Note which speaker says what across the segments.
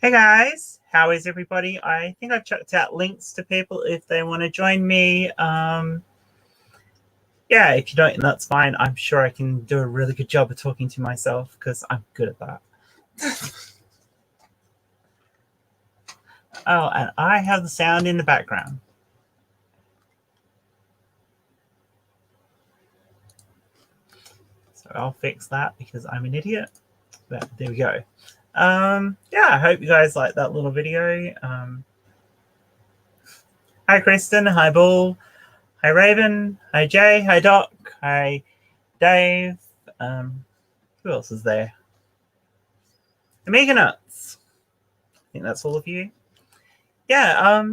Speaker 1: Hey guys, how is everybody? I think I've chucked out links to people if they want to join me. Yeah, if you don't, that's fine. I'm sure I can do a really good job of talking to myself because I'm good at that. Oh, and I have the sound in the background. So I'll fix that because I'm an idiot. But there we go. Yeah, I hope you guys like that little video. Hi Kristen, hi Bull, hi Raven, hi Jay, hi Doc, hi Dave. Who else is there? Omega Nuts. I think that's all of you. Yeah,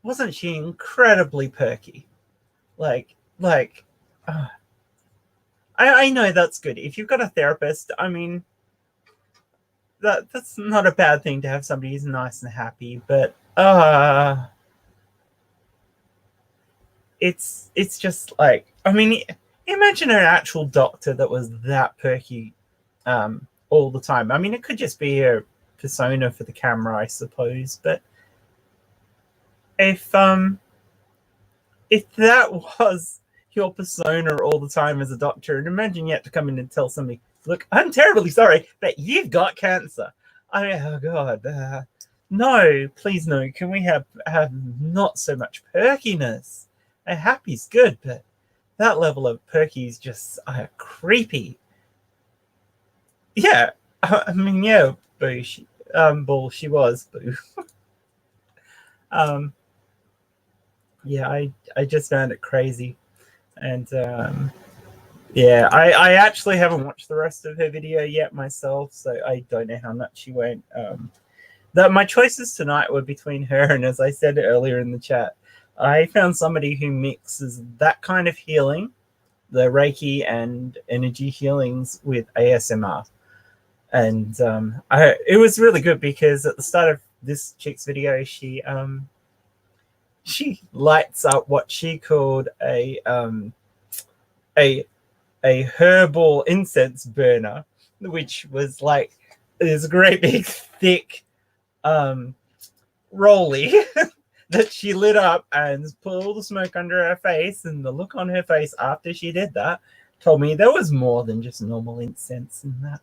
Speaker 1: wasn't she incredibly perky? I know that's good. If you've got a therapist, I mean, that's not a bad thing to have somebody who's nice and happy, but it's just like, I mean, imagine an actual doctor that was that perky all the time. I mean, it could just be a persona for the camera, I suppose, but if that was your persona all the time as a doctor, and imagine you had to come in and tell somebody, look, I'm terribly sorry, but you've got cancer. I mean, oh God, no, please no. Can we have not so much perkiness? Happy's good, but that level of perky is just creepy. Yeah, I mean, yeah, boo, Bull, she was, boo. Yeah, I just found it crazy. And yeah, I actually haven't watched the rest of her video yet myself, so I don't know how nuts she went. My choices tonight were between her and, as I said earlier in the chat, I found somebody who mixes that kind of healing, the Reiki and energy healings, with ASMR. And it was really good because at the start of this chick's video, she lights up what she called a herbal incense burner, which was like this great big thick rolly that she lit up and put all the smoke under her face. And the look on her face after she did that told me there was more than just normal incense in that.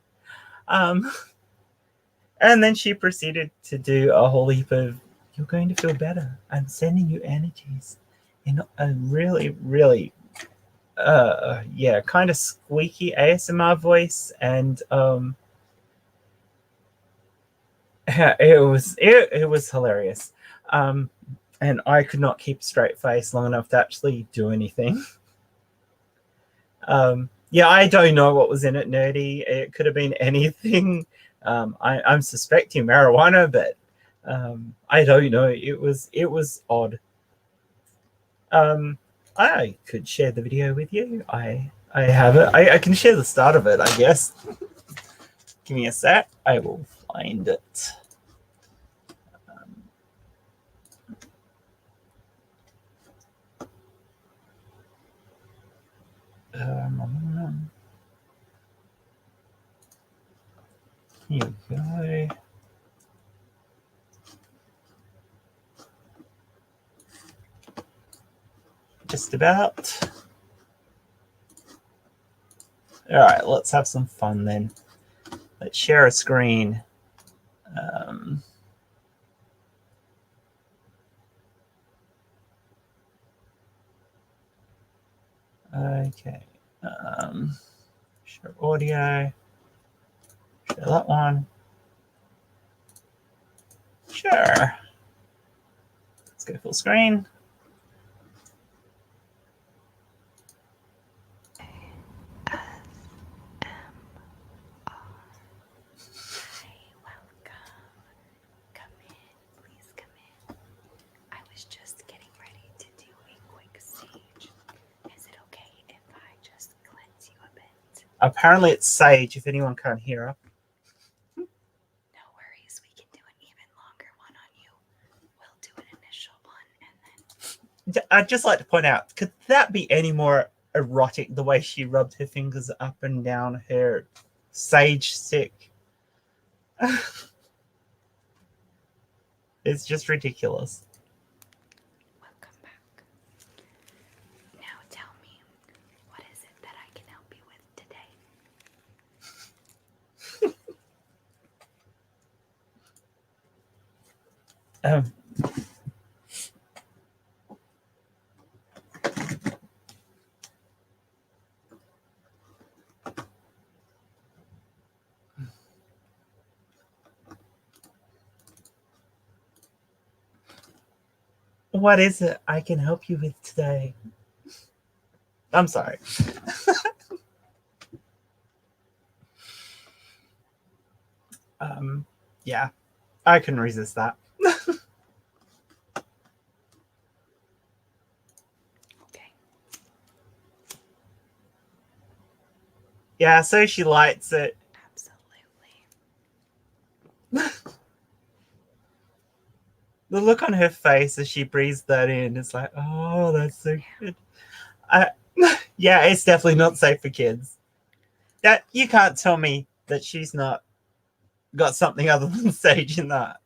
Speaker 1: And then she proceeded to do a whole heap of, you're going to feel better, I'm sending you energies, in a really, really yeah, kind of squeaky ASMR voice. And it was hilarious. And I could not keep a straight face long enough to actually do anything. Yeah, I don't know what was in it, Nerdy. It could have been anything. I'm suspecting marijuana, but I don't know. It was odd. I could share the video with you. I have it. I can share the start of it, I guess. Give me a sec. I will find it. Here we go. Just about. All right, let's have some fun then. Let's share a screen. Okay. Share audio. Share that one. Sure. Let's go full screen. Apparently it's Sage, if anyone can't hear her.
Speaker 2: No worries, we can do an even longer one on you. We'll do an initial one and then...
Speaker 1: I'd just like to point out, could that be any more erotic, the way she rubbed her fingers up and down her sage stick? It's just ridiculous.
Speaker 2: Welcome back. Now tell me, what is it that I can help you with today?
Speaker 1: What is it I can help you with today? I'm sorry. Yeah, I couldn't resist that.
Speaker 2: Okay.
Speaker 1: Yeah, so she lights it.
Speaker 2: Absolutely.
Speaker 1: The look on her face as she breathes that in is like, oh, that's so good. Yeah, it's definitely not safe for kids. That you can't tell me that she's not got something other than sage in that.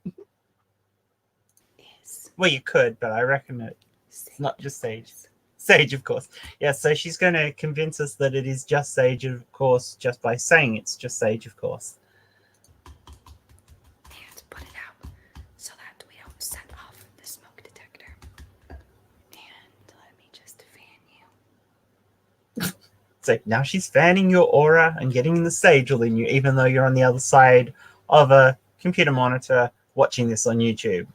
Speaker 2: Is
Speaker 1: Well, you could, but I reckon it's not just sage.
Speaker 2: course.
Speaker 1: Sage, of course. Yeah, so she's going to convince us that it is just sage, of course, just by saying it's just sage, of course.
Speaker 2: And put it out so that we don't set off the smoke detector. And let me just fan you.
Speaker 1: So now she's fanning your aura and getting the sage all in you, even though you're on the other side of a computer monitor watching this on YouTube.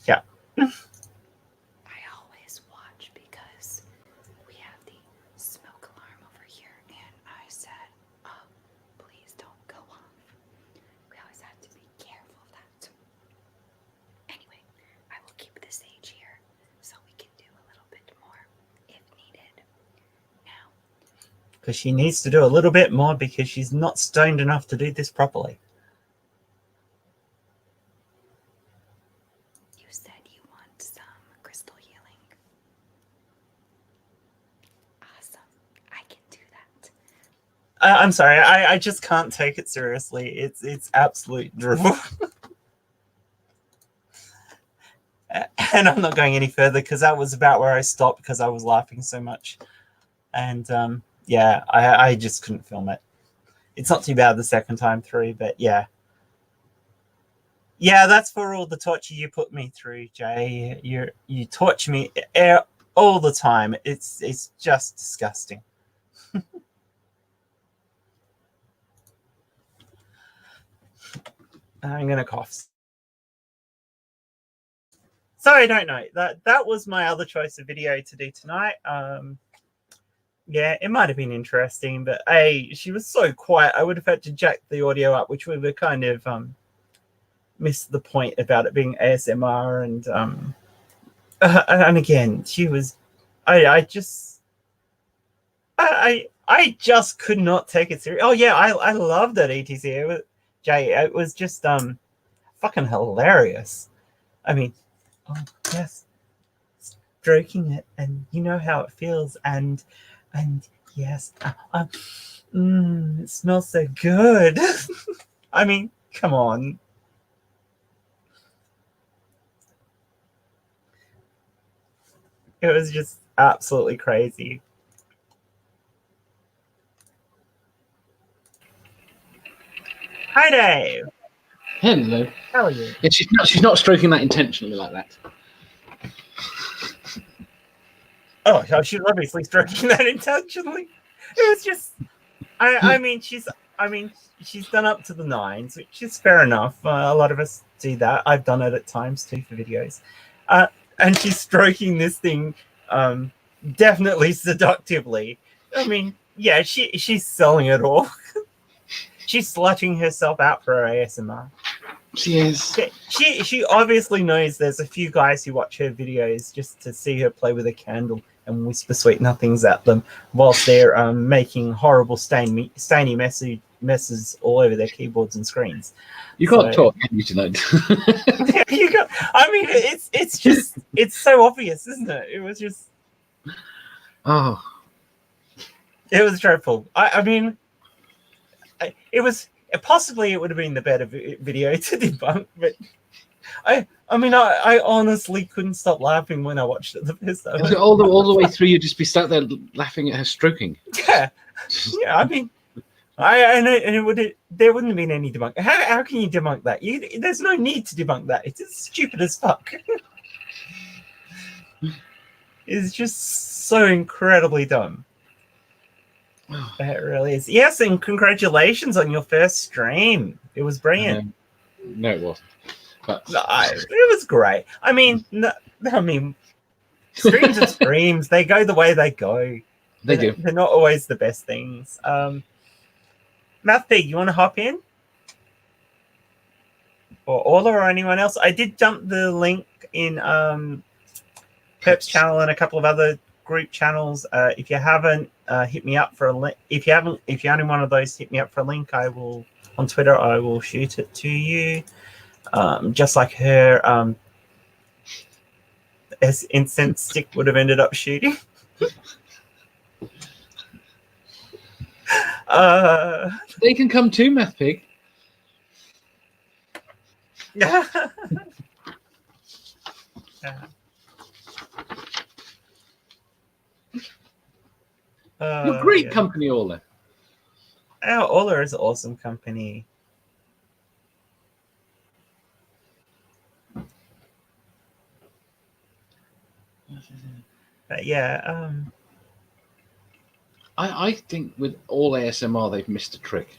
Speaker 1: Yeah.
Speaker 2: I always watch because we have the smoke alarm over here, and I said, oh, please don't go off. We always have to be careful of that. Anyway, I will keep the sage here so we can do a little bit more if needed. Now,
Speaker 1: Because she needs to do a little bit more because she's not stoned enough to do this properly.
Speaker 2: you said you want some crystal healing. Awesome. I can do that.
Speaker 1: I'm sorry, I just can't take it seriously. It's absolute drivel. And I'm not going any further because that was about where I stopped because I was laughing so much. And yeah, I just couldn't film it. It's not too bad the second time through, but yeah. Yeah, that's for all the torture you put me through, Jay. You torture me all the time. It's just disgusting. I'm gonna cough. So I don't know. That was my other choice of video to do tonight. Yeah, it might have been interesting, but she was so quiet. I would have had to jack the audio up, which would have kind of missed the point about it being ASMR. And again, she was. I just could not take it serious. Oh yeah, I loved it. ETC. It was just fucking hilarious. I mean, oh yes, stroking it, and you know how it feels, and yes, it smells so good. I mean, come on. It was just absolutely crazy. Hi, Dave.
Speaker 3: Hello.
Speaker 1: How are you?
Speaker 3: Yeah, she's not stroking that intentionally like that.
Speaker 1: Oh, she's obviously stroking that intentionally. It was just, I mean, she's done up to the nines, which is fair enough. A lot of us do that. I've done it at times too for videos. And she's stroking this thing, definitely seductively. I mean, yeah, she's selling it all. She's slutting herself out for her ASMR.
Speaker 3: She is.
Speaker 1: She obviously knows there's a few guys who watch her videos just to see her play with a candle and whisper sweet nothings at them whilst they're making horrible stainy messes all over their keyboards and screens.
Speaker 3: You can't talk, can you, tonight?
Speaker 1: I mean, it's so obvious, isn't it? It was just.
Speaker 3: Oh.
Speaker 1: It was dreadful. I mean, it was Possibly it would have been the better video to debunk, but I mean, I honestly couldn't stop laughing when I watched it the first time.
Speaker 3: All the way through, you'd just be sat there laughing at her stroking.
Speaker 1: Yeah, yeah. I mean, I know, and there wouldn't have been any debunk. How can you debunk that? There's no need to debunk that. It's just stupid as fuck. It's just so incredibly dumb. It really is. Yes, and congratulations on your first stream. It was brilliant.
Speaker 3: No, it wasn't. But
Speaker 1: No, it was great. I mean, streams are streams. They go the way they go.
Speaker 3: they do.
Speaker 1: They're not always the best things. Math Pig, you want to hop in? Or Orla or anyone else? I did dump the link in Perp's channel and a couple of other group channels. If you haven't, hit me up for a link. If you're only one of those, hit me up for a link. I will on Twitter. I will shoot it to you. Just like her as incense stick would have ended up shooting.
Speaker 3: They can come too, Math Pig.
Speaker 1: Yeah.
Speaker 3: You're great company, Orla.
Speaker 1: Orla is awesome company. But yeah,
Speaker 3: I think with all ASMR, they've missed a trick.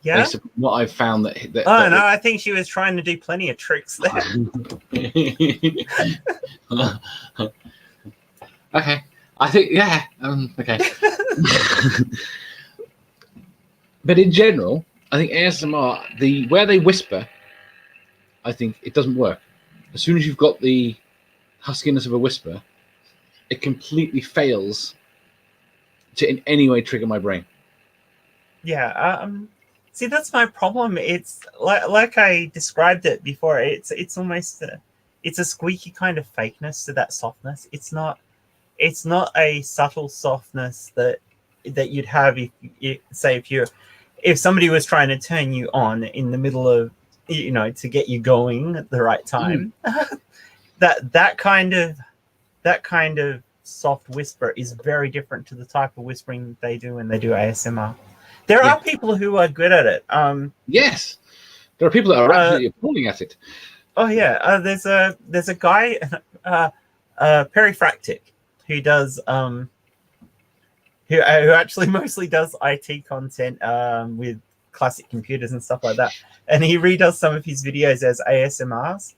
Speaker 1: yeah.
Speaker 3: Based on what I've found that
Speaker 1: No, I think she was trying to do plenty of tricks there.
Speaker 3: Okay, I think okay. But in general, I think ASMR, where they whisper, I think it doesn't work. As soon as you've got the huskiness of a whisper, it completely fails to in any way trigger my brain.
Speaker 1: Yeah. See, that's my problem. It's like I described it before. It's almost it's a squeaky kind of fakeness to that softness. It's not a subtle softness that you'd have if somebody was trying to turn you on in the middle of, to get you going at the right time. that kind of soft whisper is very different to the type of whispering they do when they do ASMR. There are people who are good at it.
Speaker 3: Yes, there are people that are actually appalling at it.
Speaker 1: Oh yeah, there's a guy, Perifractic, who does who actually mostly does IT content with classic computers and stuff like that, and he redoes some of his videos as ASMRs,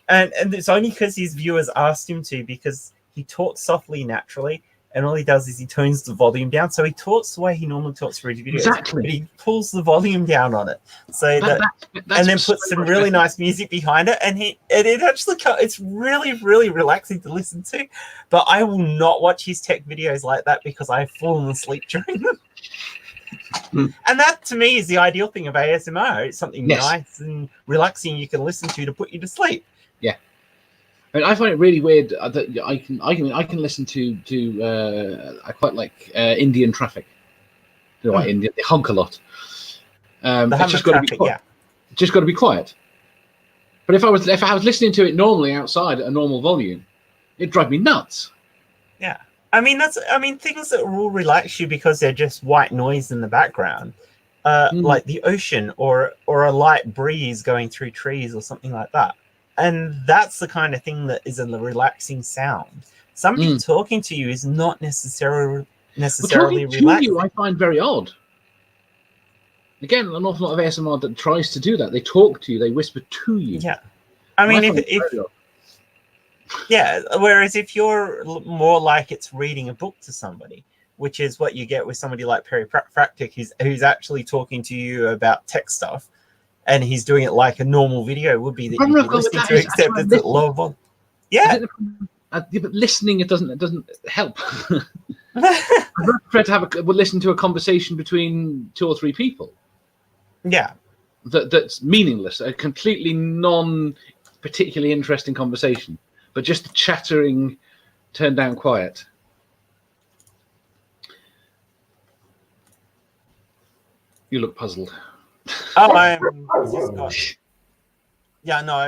Speaker 1: and it's only because his viewers asked him to, because he talks softly naturally, and all he does is he tones the volume down. So he talks the way he normally talks for his videos,
Speaker 3: Exactly.
Speaker 1: but he pulls the volume down on it, so and then puts some really nice music behind it, and it actually it's really, really relaxing to listen to. But I will not watch his tech videos like that because I've fallen asleep during them. And that to me is the ideal thing of ASMR. It's something nice and relaxing you can listen to put you to sleep.
Speaker 3: Yeah. I mean, I find it really weird that I can listen to I quite like Indian traffic. India, they honk a lot. It's just got to be quiet. Just got to be quiet. But if I was listening to it normally outside at a normal volume, it'd drive me nuts.
Speaker 1: Yeah, I mean things that will relax you because they're just white noise in the background, like the ocean or a light breeze going through trees or something like that. And that's the kind of thing that is a relaxing sound. Somebody talking to you is not necessarily
Speaker 3: talking
Speaker 1: relaxing.
Speaker 3: To you, I find very odd. Again, an awful lot of ASMR that tries to do that. They talk to you, they whisper to you.
Speaker 1: Yeah, I mean, whereas if you're more like it's reading a book to somebody, which is what you get with somebody like Perifractic, who's actually talking to you about tech stuff. And he's doing it like a normal video would be that you'd be listening to, except it's at low volume. Yeah.
Speaker 3: But listening, it doesn't help. I'd prefer to listen to a conversation between two or three people.
Speaker 1: Yeah.
Speaker 3: That's meaningless, a completely non-particularly interesting conversation, but just the chattering, turned down quiet. You look puzzled.
Speaker 1: Oh, I've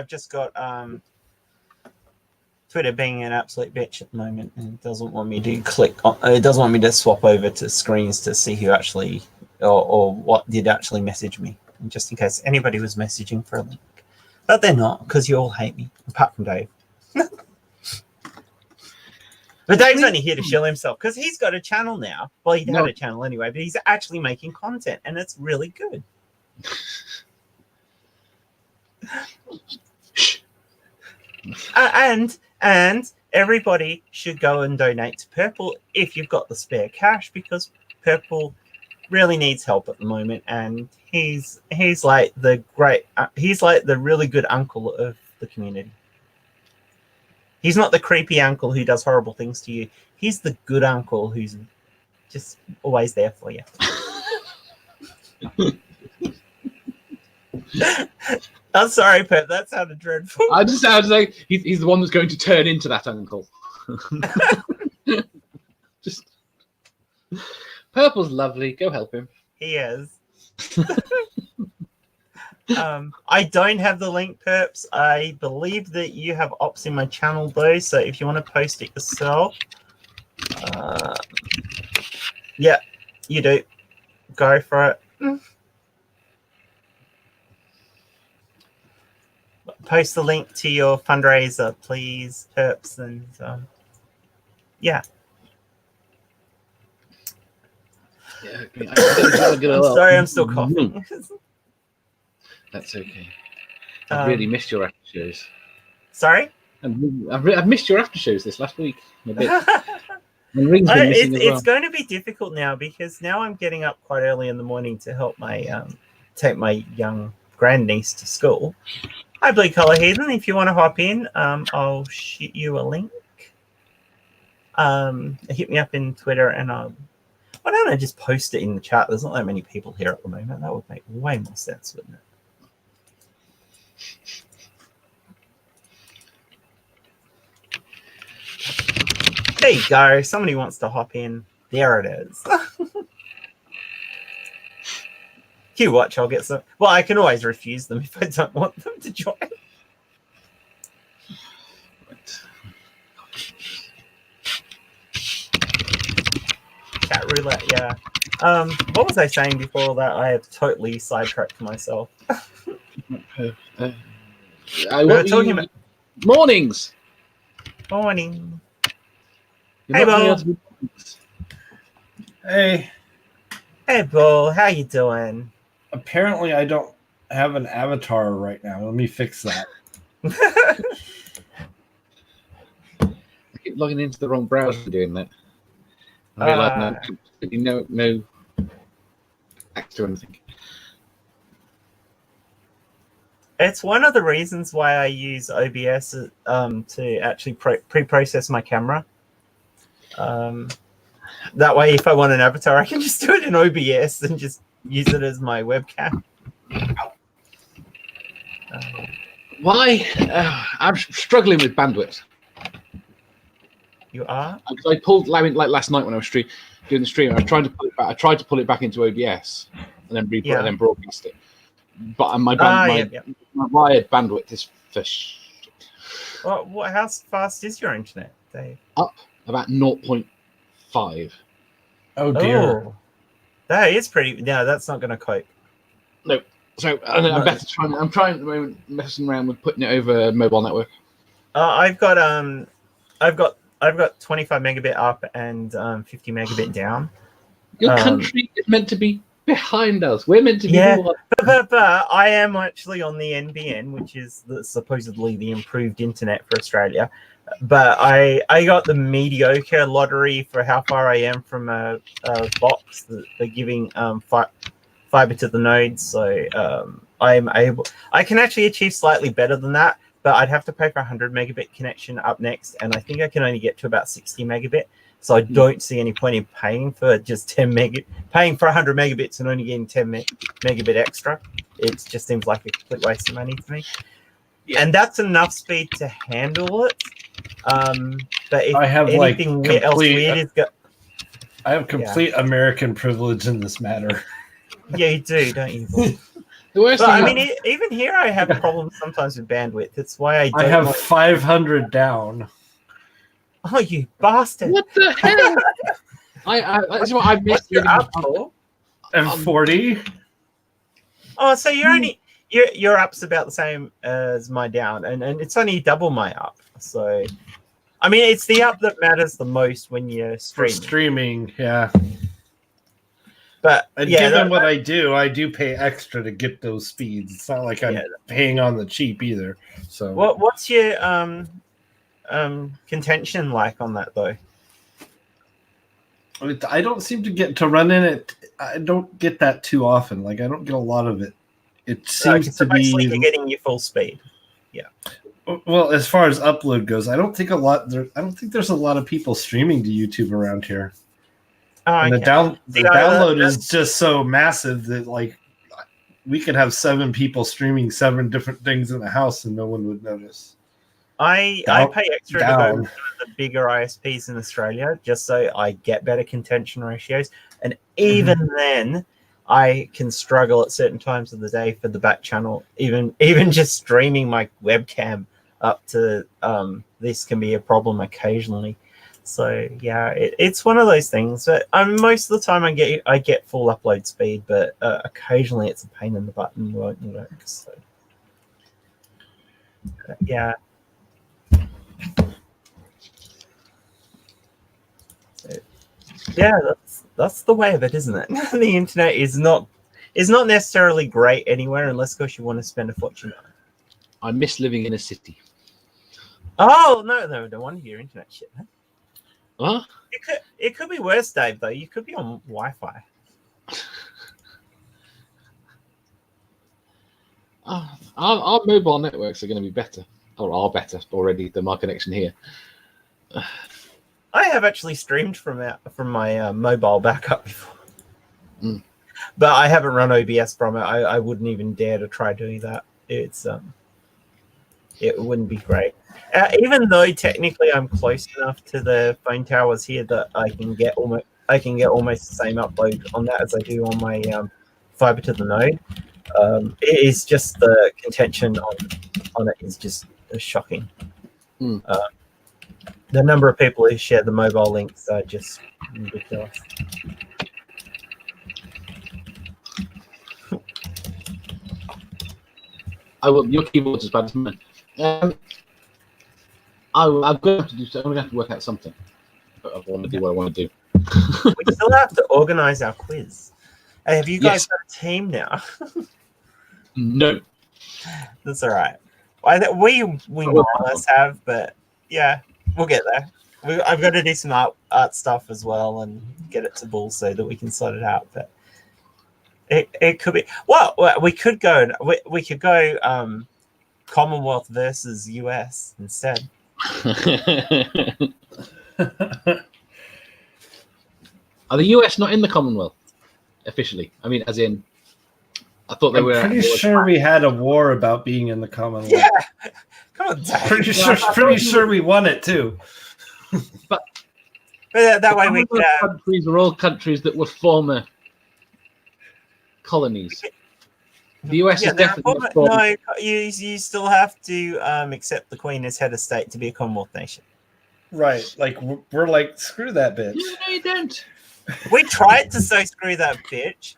Speaker 1: just got Twitter being an absolute bitch at the moment, and it doesn't want me to it doesn't want me to swap over to screens to see who actually or what did actually message me, just in case anybody was messaging for a link. But they're not, because you all hate me, apart from Dave. But Dave's only here to shill himself, because he's got a channel now. Well, he had a channel anyway, but he's actually making content, and it's really good. And everybody should go and donate to Purple if you've got the spare cash, because Purple really needs help at the moment, and he's like the really good uncle of the community. He's not the creepy uncle who does horrible things to you. He's the good uncle who's just always there for you. I'm sorry, Pep. That sounded dreadful.
Speaker 3: I just sounds like he's the one that's going to turn into that uncle. Just Purple's lovely. Go help him.
Speaker 1: He is. I don't have the link, Perps. I believe that you have ops in my channel, though. So if you want to post it yourself, yeah, you do. Go for it. Post the link to your fundraiser, please, Perps, and yeah.
Speaker 3: Yeah,
Speaker 1: I'm sorry, I'm still coughing.
Speaker 3: That's okay. I've really missed your after shows.
Speaker 1: Sorry?
Speaker 3: I've missed your after shows this last week a bit.
Speaker 1: It's going to be difficult now, because now I'm getting up quite early in the morning to help my take my young grandniece to school. Hi, Blue Collar Heathen. If you want to hop in, I'll shoot you a link. Hit me up in Twitter, and why don't I just post it in the chat? There's not that many people here at the moment. That would make way more sense, wouldn't it? There you go. Somebody wants to hop in. There it is. You watch, I'll get some. Well, I can always refuse them if I don't want them to join. Chat roulette, yeah. What was I saying before that? I have totally sidetracked myself.
Speaker 3: We were talking about mornings.
Speaker 1: Morning. Hey, Bo.
Speaker 4: Hey.
Speaker 1: Hey, Bo. How you doing?
Speaker 4: Apparently, I don't have an avatar right now. Let me fix that.
Speaker 3: I keep logging into the wrong browser doing that. I realize no access to anything.
Speaker 1: It's one of the reasons why I use OBS to actually pre-process my camera. That way, if I want an avatar, I can just do it in OBS and just use it as my webcam.
Speaker 3: Why? I'm struggling with bandwidth.
Speaker 1: You are?
Speaker 3: Because I pulled like last night when I was doing the stream. I tried to pull it back. I tried to pull it back into OBS and then and then broadcast it. But my wired bandwidth is for shit.
Speaker 1: Well, how fast is your internet, Dave?
Speaker 3: Up about 0.5.
Speaker 4: Oh dear.
Speaker 1: Oh, that is pretty. Yeah, that's not going to cope.
Speaker 3: No. So I'm better trying. I'm trying at the moment, messing around with putting it over a mobile network.
Speaker 1: I've got 25 megabit up and 50 megabit down.
Speaker 3: Your country is meant to be behind us. We're meant to be.
Speaker 1: Yeah, but I am actually on the NBN, which is supposedly the improved internet for Australia. But I got the mediocre lottery for how far I am from a box that they're giving fiber to the node. So I can actually achieve slightly better than that, but I'd have to pay for a 100 megabit connection up next, and I think I can only get to about 60 megabit. So I don't see any point in paying for just 10 megabit, paying for 100 megabits and only getting 10 megabit extra. It just seems like a complete waste of money to me. Yeah. And that's enough speed to handle it. But if
Speaker 4: I have
Speaker 1: anything else weird is
Speaker 4: I have complete American privilege in this matter.
Speaker 1: Yeah, you do, don't you?
Speaker 3: The worst
Speaker 1: But I
Speaker 3: thing
Speaker 1: mean, even here, I have problems sometimes with bandwidth. It's why I don't.
Speaker 4: I have
Speaker 1: like-
Speaker 4: 500 down.
Speaker 1: Oh, you bastard!
Speaker 3: what the hell? That's what I missed.
Speaker 1: What's your up for?
Speaker 4: And 40.
Speaker 1: Oh, so you're only your up's about the same as my down, and it's only double my up. So, I mean, it's the up that matters the most when you're
Speaker 4: For
Speaker 1: streaming.
Speaker 4: streaming, yeah.
Speaker 1: But
Speaker 4: And
Speaker 1: yeah,
Speaker 4: given what I do pay extra to get those speeds. It's not like I'm paying on the cheap either. So
Speaker 1: what's your contention like on that though?
Speaker 4: I don't seem to get to run in it. I don't get that too often. Like I don't get a lot of it. It seems
Speaker 1: So
Speaker 4: to
Speaker 1: basically
Speaker 4: be
Speaker 1: you're getting your full speed.
Speaker 4: well, as far as upload goes, I don't think there's a lot of people streaming to YouTube around here.
Speaker 1: Oh,
Speaker 4: And
Speaker 1: okay.
Speaker 4: the download is just so massive that like we could have 7 people streaming 7 different things in the house and no one would notice.
Speaker 1: I pay extra to go to the bigger ISPs in Australia just so I get better contention ratios, and even then I can struggle at certain times of the day for the back channel. Even just streaming my webcam up to this can be a problem occasionally. So yeah, it's one of those things. But most of the time I get full upload speed, but occasionally it's a pain in the butt and won't work. So yeah. Yeah, that's the way of it, isn't it? The internet is not necessarily great anywhere unless, of course, you want to spend a fortune on it.
Speaker 3: I miss living in a city.
Speaker 1: Oh no, don't want to hear internet shit, man.
Speaker 3: Huh?
Speaker 1: It could be worse, Dave. Though you could be on Wi-Fi.
Speaker 3: Our mobile networks are going to be better, or are better already than my connection here.
Speaker 1: I have actually streamed from my mobile backup before, but I haven't run OBS from it. I wouldn't even dare to try doing that. It's it wouldn't be great. Even though technically I'm close enough to the phone towers here that I can get almost the same upload on that as I do on my fiber to the node. It is just the contention on it is just shocking. The number of people who share the mobile links are just ridiculous.
Speaker 3: Your keyboard's as bad as mine. I'm going to have to do. I'm going to have to work out something. But I want to do what I want to do.
Speaker 1: We still have to organize our quiz. Hey, have you guys got a team now?
Speaker 3: No.
Speaker 1: That's all right. We more or less have, but yeah, we'll get there. I've got to do some art stuff as well and get it to Bull so that we can sort it out. But it could be well. We could go Commonwealth versus US instead.
Speaker 3: Are the US not in the Commonwealth officially? I mean, as in, I thought they were.
Speaker 4: Pretty sure we had a war about being in the Commonwealth.
Speaker 1: Yeah, come on, Dave.
Speaker 4: Pretty sure we won it too.
Speaker 1: But that way we could.
Speaker 3: Countries are all countries that were former colonies. The US is definitely
Speaker 1: no. You still have to accept the Queen as head of state to be a Commonwealth nation.
Speaker 4: Right, like we're like screw that bitch.
Speaker 3: No, you don't.
Speaker 1: We tried to say screw that bitch,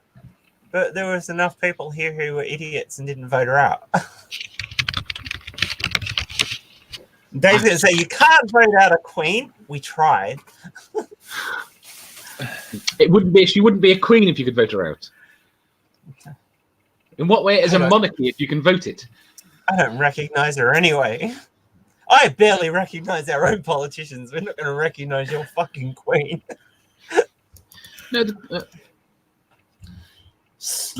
Speaker 1: but there was enough people here who were idiots and didn't vote her out. David said, "You can't vote out a queen." We tried.
Speaker 3: It wouldn't be. She wouldn't be a queen if you could vote her out. In what way is a monarchy if you can vote it?
Speaker 1: I don't recognize her anyway. I barely recognize our own politicians. We're not going to recognize your fucking queen.
Speaker 3: No.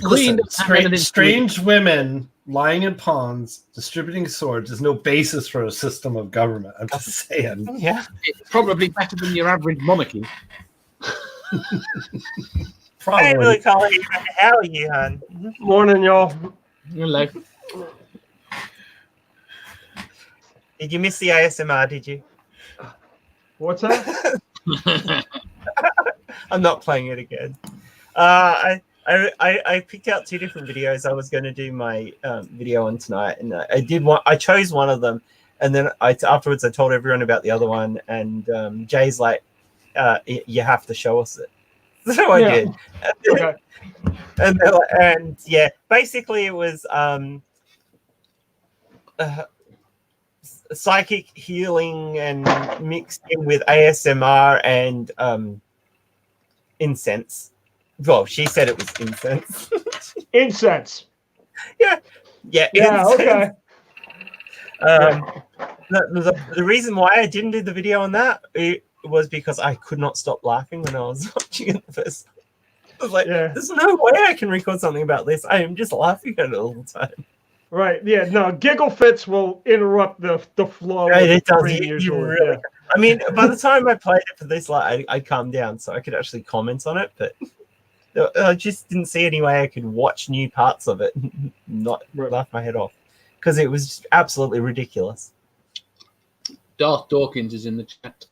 Speaker 3: Queen.
Speaker 4: Strange women lying in ponds, distributing swords is no basis for a system of government. I'm just saying.
Speaker 1: Yeah.
Speaker 3: It's probably better than your average monarchy.
Speaker 4: Probably.
Speaker 1: Hey, Billy Collie, how are you, hon?
Speaker 5: Morning, y'all.
Speaker 3: Hello.
Speaker 1: Did you miss the ASMR, did you?
Speaker 5: What's that?
Speaker 1: I'm not playing it again. I I picked out 2 different videos I was going to do my video on tonight, and I did one. I chose one of them, and then afterwards I told everyone about the other one, and Jay's like, "You have to show us it." So I did.
Speaker 5: Okay.
Speaker 1: And yeah, basically it was psychic healing and mixed in with ASMR and incense. Well, she said it was incense.
Speaker 5: Incense.
Speaker 1: Yeah,
Speaker 5: Yeah.
Speaker 1: incense.
Speaker 5: Okay.
Speaker 1: The reason why I didn't do the video on that was because I could not stop laughing when I was watching it the first time. I was like, there's no way I can record something about this. I am just laughing at it all the time.
Speaker 5: Right. Yeah. No, giggle fits will interrupt the flow.
Speaker 1: Right,
Speaker 5: of the
Speaker 1: it does.
Speaker 5: stream
Speaker 1: You
Speaker 5: usually.
Speaker 1: really, I mean, by the time I played it for this, like, I calmed down so I could actually comment on it, but I just didn't see any way I could watch new parts of it and not laugh my head off because it was just absolutely ridiculous.
Speaker 3: Darth Dawkins is in the chat.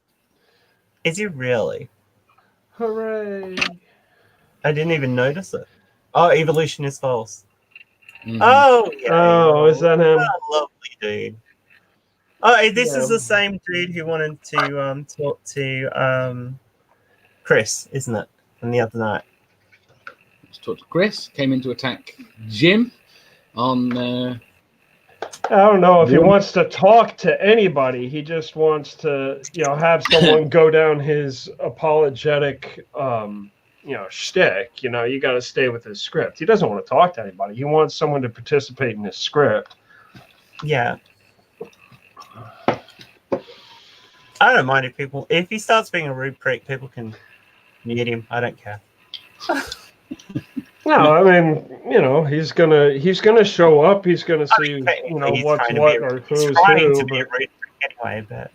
Speaker 1: Is he really?
Speaker 5: Hooray!
Speaker 1: I didn't even notice it. Oh, evolution is false.
Speaker 3: Mhm.
Speaker 1: Oh, yeah.
Speaker 5: Oh, is that him?
Speaker 1: Lovely dude. Oh, this is the same dude who wanted to talk to Chris, isn't it? From the other night.
Speaker 3: Let's talk to Chris. Came in to attack Jim on.
Speaker 5: I don't know if he wants to talk to anybody. He just wants to, have someone go down his apologetic, shtick. You got to stay with his script. He doesn't want to talk to anybody. He wants someone to participate in his script.
Speaker 1: Yeah. I don't mind if he starts being a rude prick, people can mute him. I don't care.
Speaker 5: No, I mean, he's gonna show up. He's gonna see, what's what or who's who.
Speaker 1: Trying to be a rude prick anyway, but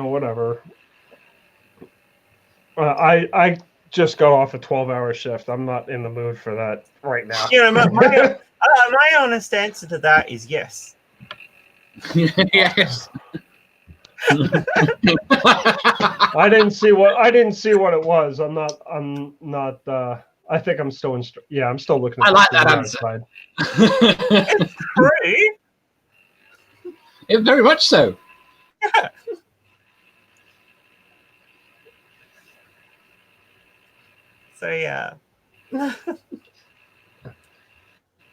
Speaker 5: whatever. I just got off a 12-hour shift. I'm not in the mood for that right now.
Speaker 1: My honest answer to that is yes.
Speaker 3: Yes.
Speaker 5: I didn't see what it was. I'm not. I think I'm still I'm still looking.
Speaker 3: I like that answer.
Speaker 1: It's true.
Speaker 3: It, very much so.
Speaker 1: Yeah. So yeah.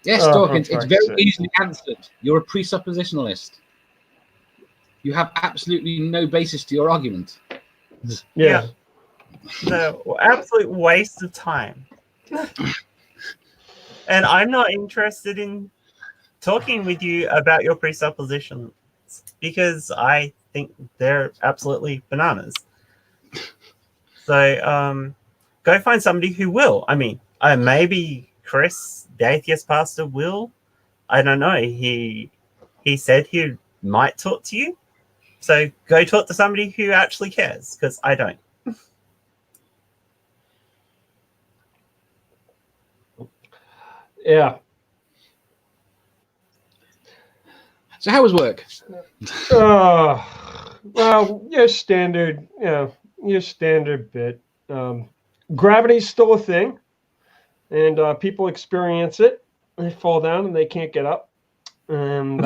Speaker 3: Yes, Dawkins, it's very easily answered. You're a presuppositionalist. You have absolutely no basis to your argument.
Speaker 5: Yeah.
Speaker 1: No, absolute waste of time. And I'm not interested in talking with you about your presuppositions because I think they're absolutely bananas. So go find somebody who will. I mean, maybe Chris, the atheist pastor, will. I don't know. He said he might talk to you. So go talk to somebody who actually cares, because I don't.
Speaker 5: Yeah.
Speaker 3: So how was work?
Speaker 5: Well, your standard bit. Gravity's still a thing, and people experience it. They fall down and they can't get up, and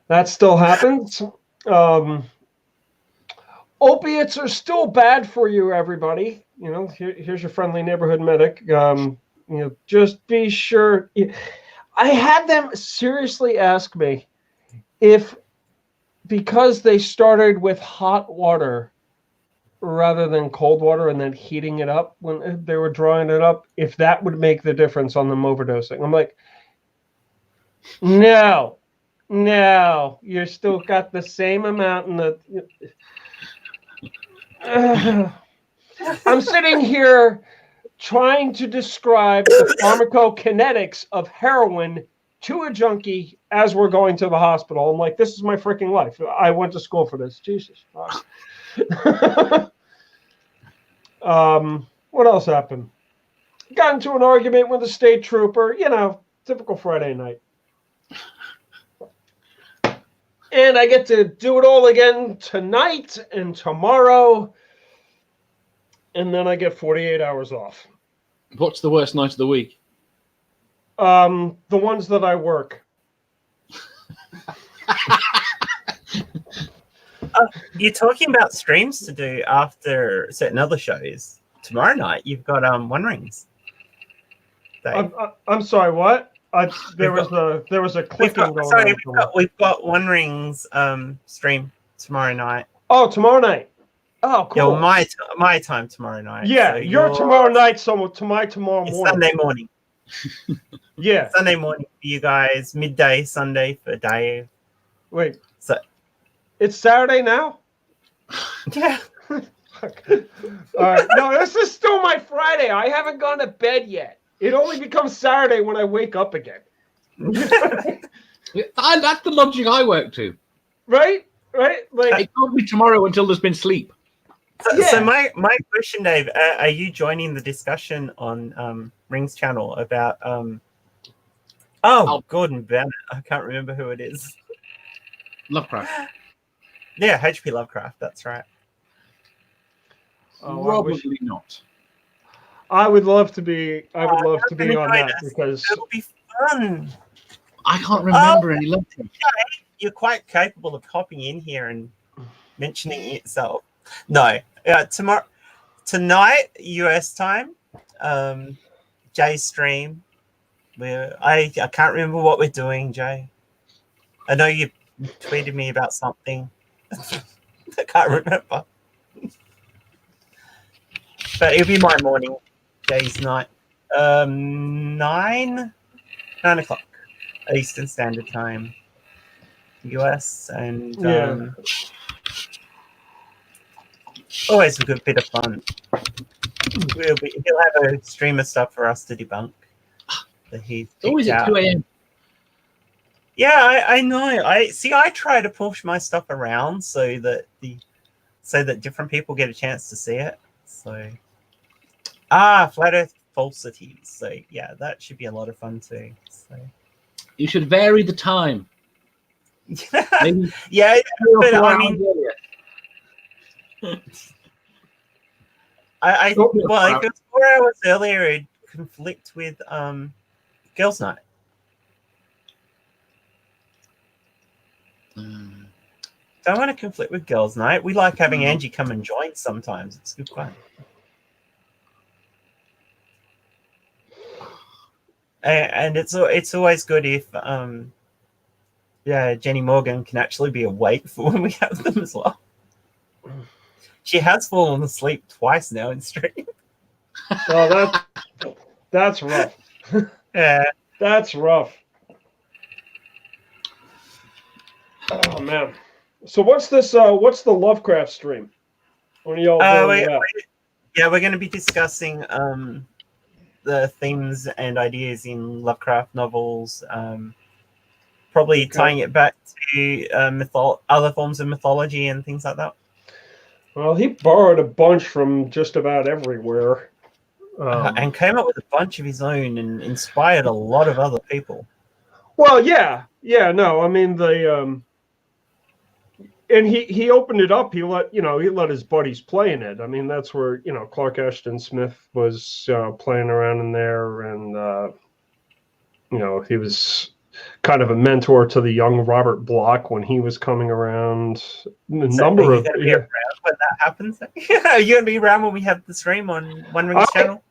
Speaker 5: that still happens. Opiates are still bad for you, everybody. Here's your friendly neighborhood medic. Just be sure. I had them seriously ask me if, because they started with hot water rather than cold water and then heating it up when they were drawing it up, if that would make the difference on them overdosing. I'm like, no, you're still got the same amount in the. I'm sitting here trying to describe the pharmacokinetics of heroin to a junkie as we're going to the hospital. I'm like, this is my freaking life. I went to school for this. Jesus. What else happened? Got into an argument with a state trooper. Typical Friday night. And I get to do it all again tonight and tomorrow. And then I get 48 hours off.
Speaker 3: What's the worst night of the week?
Speaker 5: The ones that I work.
Speaker 1: You're talking about streams to do after certain other shows. Tomorrow night, you've got One Rings.
Speaker 5: I'm sorry. What? There was a clicking going on.
Speaker 1: We've got One Rings stream tomorrow night.
Speaker 5: Oh, tomorrow night. Oh, cool.
Speaker 1: Yeah, well, my time tomorrow night.
Speaker 5: Yeah,
Speaker 1: so
Speaker 5: your tomorrow night. So to my tomorrow morning.
Speaker 1: Sunday morning.
Speaker 5: Yeah.
Speaker 1: Sunday morning for you guys. Midday Sunday for Dave.
Speaker 5: Wait.
Speaker 1: So
Speaker 5: it's Saturday now?
Speaker 1: Yeah.
Speaker 5: All right. No, this is still my Friday. I haven't gone to bed yet. It only becomes Saturday when I wake up again.
Speaker 3: That's the logic I work to.
Speaker 5: Right? Like
Speaker 3: it can't be tomorrow until there's been sleep.
Speaker 1: So my question, Dave, are you joining the discussion on Rings channel about Gordon Bennett? I can't remember who it is.
Speaker 3: Lovecraft.
Speaker 1: Yeah, H.P. Lovecraft. That's right.
Speaker 3: Probably not.
Speaker 5: I would love to be. I would love to be on that because
Speaker 1: it'll be fun.
Speaker 3: I can't remember any Lovecraft.
Speaker 1: You're quite capable of hopping in here and mentioning it yourself. No, tonight US time, Jay's stream. I can't remember what we're doing, Jay. I know you tweeted me about something. I can't remember. But it'll be my morning, Jay's night. 9 o'clock Eastern Standard Time, US, and always a good bit of fun. He'll have a stream of stuff for us to debunk that he's
Speaker 3: always at 2 a.m.
Speaker 1: Yeah, I know. I try to push my stuff around so that different people get a chance to see it. So flat earth falsities. So yeah, that should be a lot of fun too. So
Speaker 3: you should vary the time.
Speaker 1: Maybe, yeah, but I mean, if it was 4 hours earlier, it'd conflict with Girls' Night. Don't want to conflict with Girls' Night. We like having Angie come and join sometimes. It's good fun. And it's always good if Jenny Morgan can actually be awake for when we have them as well. She has fallen asleep twice now in stream.
Speaker 5: Oh, that's rough.
Speaker 1: Yeah,
Speaker 5: that's rough. Oh man. So what's this? What's the Lovecraft stream? When are y'all doing that?
Speaker 1: We're going to be discussing the themes and ideas in Lovecraft novels. Probably tying it back to other forms of mythology and things like that.
Speaker 5: Well, he borrowed a bunch from just about everywhere.
Speaker 1: And came up with a bunch of his own and inspired a lot of other people.
Speaker 5: Well, yeah. No, I mean and he opened it up. He let his buddies play in it. I mean, that's where Clark Ashton Smith was playing around in there, and he was kind of a mentor to the young Robert Bloch when he was coming around. When that
Speaker 1: happens, are you gonna be around when we have the stream on One Rings channel?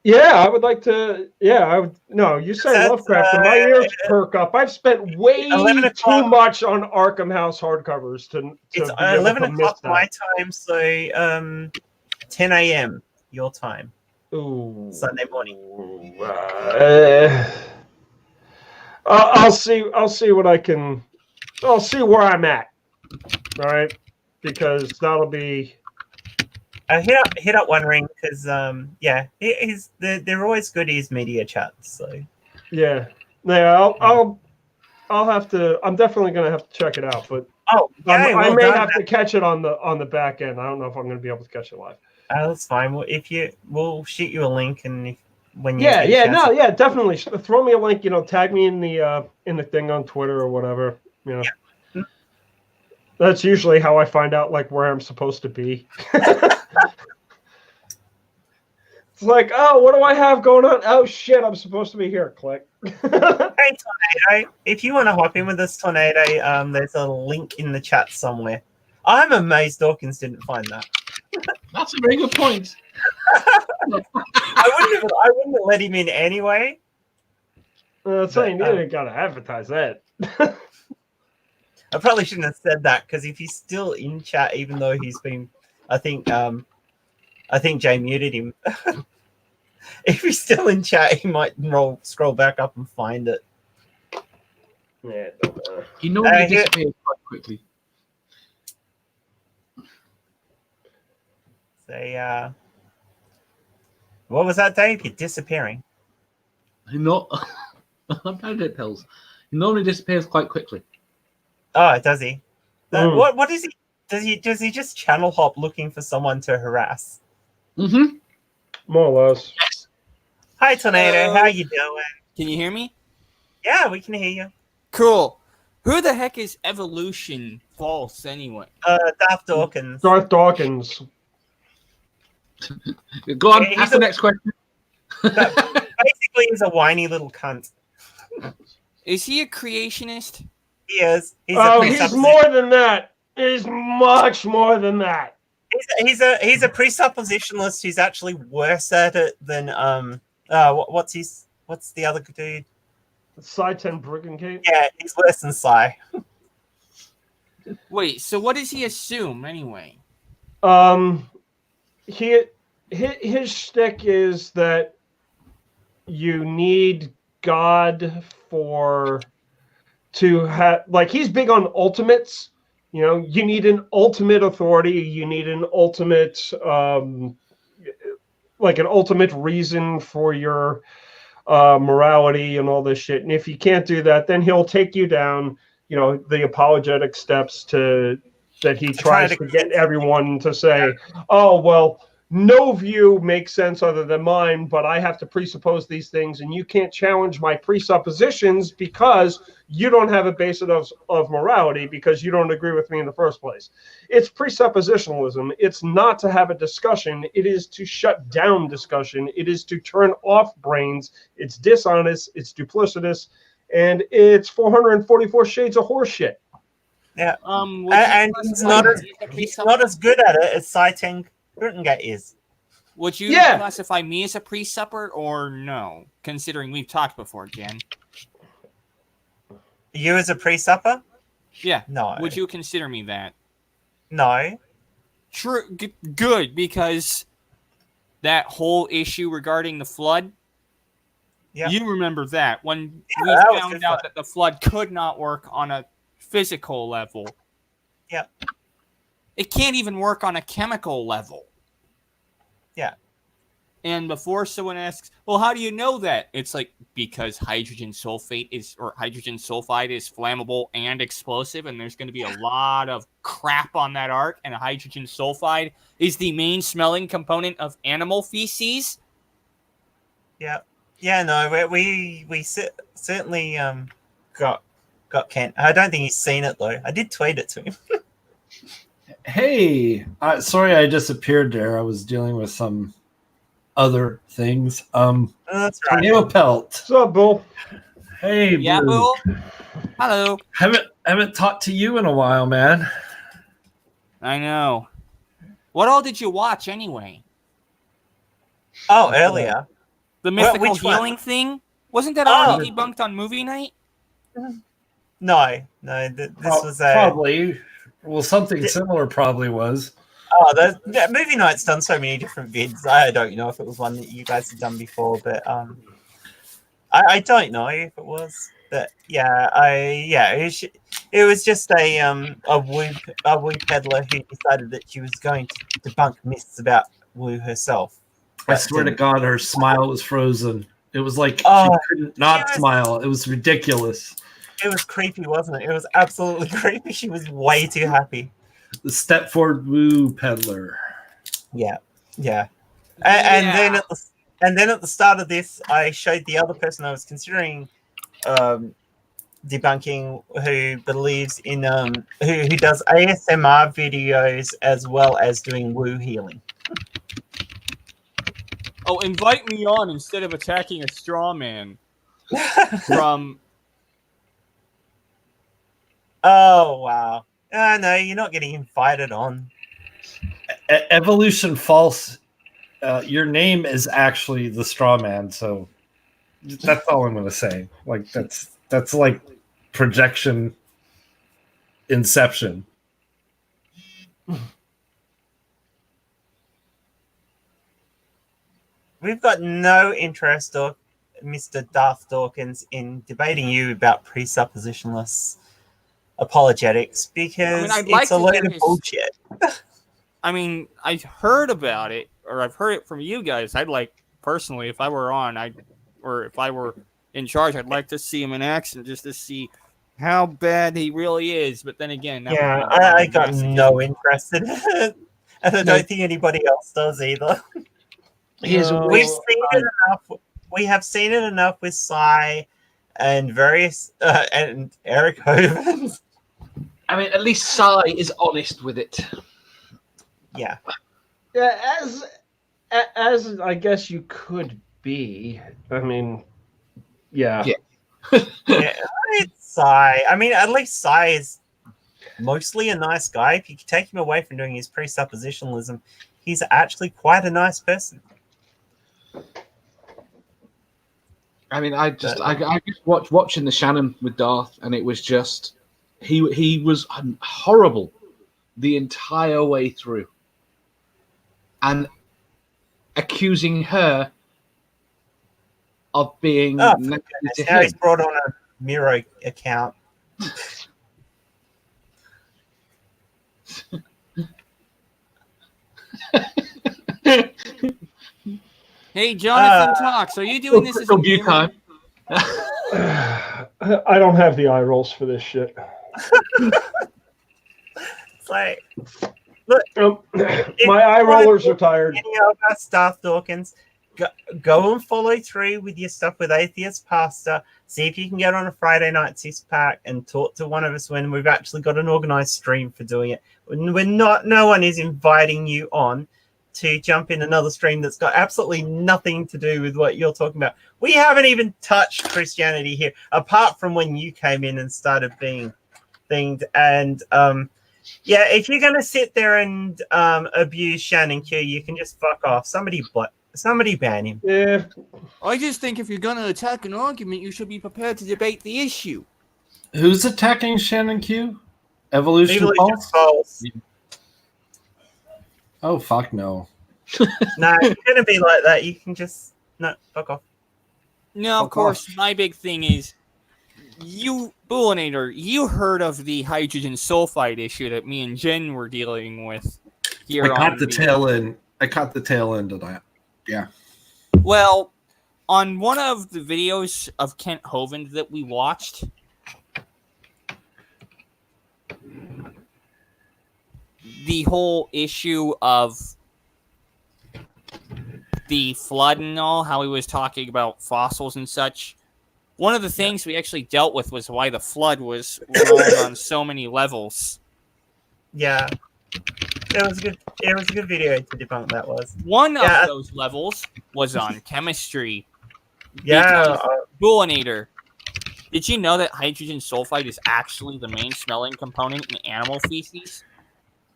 Speaker 5: Yeah, I would like to. Yeah, I would. No, you say Lovecraft, and my ears perk up. I've spent way too much on Arkham House hardcovers to
Speaker 1: it's 11 o'clock my time, so 10 a.m. your time.
Speaker 5: Ooh,
Speaker 1: Sunday morning.
Speaker 5: I'll see what I can. I'll see where I'm at. All right, because that'll be.
Speaker 1: Hit up One Ring because they're always good as media chats. So
Speaker 5: yeah, I'll have to. I'm definitely gonna have to check it out, but I may have to catch it on the back end. I don't know if I'm gonna be able to catch it live.
Speaker 1: That's fine. Well, we'll shoot you a link, and
Speaker 5: definitely throw me a link. Tag me in the thing on Twitter or whatever. Yeah. That's usually how I find out where I'm supposed to be. It's like, oh, what do I have going on? Oh shit, I'm supposed to be here. Click.
Speaker 1: Hey, Tornado, if you want to hop in with us, Tornado, there's a link in the chat somewhere. I'm amazed Dawkins didn't find that.
Speaker 3: That's a very good point.
Speaker 1: I wouldn't have let him in anyway.
Speaker 5: That's saying you gotta advertise that.
Speaker 1: I probably shouldn't have said that because if he's still in chat, even though he's been, I think Jay muted him. If he's still in chat, he might scroll back up and find it.
Speaker 5: Yeah.
Speaker 3: He normally disappears quite quickly.
Speaker 1: So, what was that, Dave? You're disappearing.
Speaker 3: Not. I'm bad at pills. He normally disappears quite quickly.
Speaker 1: Oh, does he? What is he? Does he just channel hop looking for someone to harass?
Speaker 3: Mm-hmm.
Speaker 5: More or less.
Speaker 1: Hi, Tornado. How you doing?
Speaker 6: Can you hear me?
Speaker 1: Yeah, we can hear you.
Speaker 6: Cool. Who the heck is Evolution False anyway?
Speaker 1: Darth Dawkins.
Speaker 5: Darth Dawkins.
Speaker 3: Go on,
Speaker 1: Yeah,
Speaker 3: ask the next question.
Speaker 1: Basically, he's a whiny little cunt.
Speaker 6: Is he a creationist?
Speaker 1: He is. He's
Speaker 5: more than that. He's much more than that.
Speaker 1: He's a presuppositionalist who's actually worse at it than what's the other dude?
Speaker 5: Sci-10 Brigandcade?
Speaker 1: Yeah, he's worse than Psy.
Speaker 6: Wait, so what does he assume anyway?
Speaker 5: His shtick is that you need God to have, like, he's big on ultimates. You know, you need an ultimate authority. You need an ultimate, like an ultimate reason for your morality and all this shit. And if you can't do that, then he'll take you down, you know, the apologetic steps that he tries to get everyone to say, oh, well, no view makes sense other than mine, but I have to presuppose these things, and you can't challenge my presuppositions because you don't have a basis of morality because you don't agree with me in the first place. It's presuppositionalism. It's not to have a discussion. It is to shut down discussion. It is to turn off brains. It's dishonest. It's duplicitous. And it's 444 shades of horseshit.
Speaker 1: Yeah. And he's not as good at it as Sci-10 Brigandcade is.
Speaker 6: Would you classify me as a pre-supper or no? Considering we've talked before, Jen.
Speaker 1: You as a pre-supper?
Speaker 6: Yeah.
Speaker 1: No.
Speaker 6: Would you consider me that?
Speaker 1: No.
Speaker 6: True. Good, because that whole issue regarding the flood.
Speaker 1: Yeah.
Speaker 6: You remember that when we found out that the flood could not work on a physical level.
Speaker 1: Yeah.
Speaker 6: It can't even work on a chemical level.
Speaker 1: Yeah.
Speaker 6: And before someone asks, well, how do you know that? It's like, because hydrogen sulfide is flammable and explosive, and there's going to be a lot of crap on that arc, and hydrogen sulfide is the main smelling component of animal feces.
Speaker 1: Yeah. Yeah, no, we certainly got Kent. I don't think he's seen it, though. I did tweet it to him.
Speaker 4: Hey, sorry I disappeared there. I was dealing with some other things.
Speaker 1: That's right.
Speaker 4: Tornado Pelt.
Speaker 5: What's up, Bull?
Speaker 4: Hey,
Speaker 6: Yeah,
Speaker 4: Blue.
Speaker 6: Bull. Hello.
Speaker 4: Haven't talked to you in a while, man.
Speaker 6: I know. What all did you watch anyway?
Speaker 1: Oh, earlier.
Speaker 6: The mythical
Speaker 1: which one?
Speaker 6: healing thing? Wasn't that already debunked on movie night?
Speaker 1: No. This was
Speaker 4: probably. Well, something similar probably was.
Speaker 1: Oh, the movie night's done so many different vids. I don't know if it was one that you guys had done before, but I don't know if it was. But it was just a woo peddler who decided that she was going to debunk myths about Woo herself.
Speaker 4: I swear to God, her smile was frozen. It was like she couldn't not smile. It was ridiculous.
Speaker 1: It was creepy, wasn't it? It was absolutely creepy. She was way too happy.
Speaker 4: The Stepford Woo peddler.
Speaker 1: Yeah. And then at the start of this, I showed the other person I was considering debunking, who believes in who does ASMR videos as well as doing woo healing.
Speaker 6: Oh, invite me on instead of attacking a straw man from.
Speaker 1: Oh wow! No, you're not getting invited on.
Speaker 4: Evolution false. Your name is actually the straw man, so that's all I'm going to say. Like that's like projection inception.
Speaker 1: We've got no interest, or Mr. Darth Dawkins, in debating you about presuppositionless apologetics because
Speaker 6: I'd
Speaker 1: it's
Speaker 6: like
Speaker 1: a
Speaker 6: to
Speaker 1: load
Speaker 6: hear
Speaker 1: of
Speaker 6: his-
Speaker 1: bullshit.
Speaker 6: I mean, I've heard about it, or I've heard it from you guys. I'd like, personally, if I were on, or if I were in charge, I'd like to see him in action just to see how bad he really is. But then again, that
Speaker 1: Yeah,
Speaker 6: would be
Speaker 1: I got
Speaker 6: masochism.
Speaker 1: no interest in it, and I don't think anybody else does either.
Speaker 3: Here's a
Speaker 5: No.
Speaker 1: We've
Speaker 3: waste.
Speaker 1: seen it enough. We have seen it enough with Psy and various and Eric Hoven.
Speaker 3: I mean, at least Sai is honest with it.
Speaker 1: Yeah,
Speaker 5: Yeah, as I guess you could be. I mean, yeah.
Speaker 3: Yeah.
Speaker 1: yeah. It's Psy. I mean, at least Psy is mostly a nice guy. If you take him away from doing his presuppositionalism, he's actually quite a nice person.
Speaker 3: I mean, I just watching the Shannon with Darth, and it was just he was horrible the entire way through, and accusing her of being
Speaker 1: Oh,
Speaker 3: negative to
Speaker 1: Now he's
Speaker 3: him.
Speaker 1: brought on a Miro account.
Speaker 6: Hey, Jonathan Talks, are you doing this as a
Speaker 3: Review
Speaker 6: gamer?
Speaker 3: time.
Speaker 5: I don't have the eye rolls for this shit.
Speaker 1: It's like
Speaker 5: My eye rollers are tired.
Speaker 1: any of us, Darth Dawkins, go and follow through with your stuff with Atheist Pastor. See if you can get on a Friday night 6-pack and talk to one of us when we've actually got an organized stream for doing it. No one is inviting you on to jump in another stream that's got absolutely nothing to do with what you're talking about. We haven't even touched Christianity here, apart from when you came in and started being thinged. And yeah, if you're gonna sit there and abuse Shannon Q, you can just fuck off. Somebody ban him.
Speaker 5: Yeah.
Speaker 6: I just think if you're going to attack an argument, you should be prepared to debate the issue.
Speaker 4: Who's attacking Shannon Q? Evolution false?
Speaker 1: False.
Speaker 4: Oh fuck no.
Speaker 1: No, if you're gonna be like that, you can just fuck off.
Speaker 6: No, of course, my big thing is, you, Bullinator, you heard of the hydrogen sulfide issue that me and Jen were dealing with here
Speaker 4: I
Speaker 6: on
Speaker 4: caught the tail end. I caught the tail end of that. Yeah.
Speaker 6: Well, on one of the videos of Kent Hovind that we watched, the whole issue of the flood and all, how he was talking about fossils and such, one of the things we actually dealt with was why the flood was wrong on so many levels.
Speaker 1: Yeah. It was a good video to debunk that was.
Speaker 6: One of those levels was on chemistry.
Speaker 1: Yeah.
Speaker 6: Bullinator, did you know that hydrogen sulfide is actually the main smelling component in animal feces?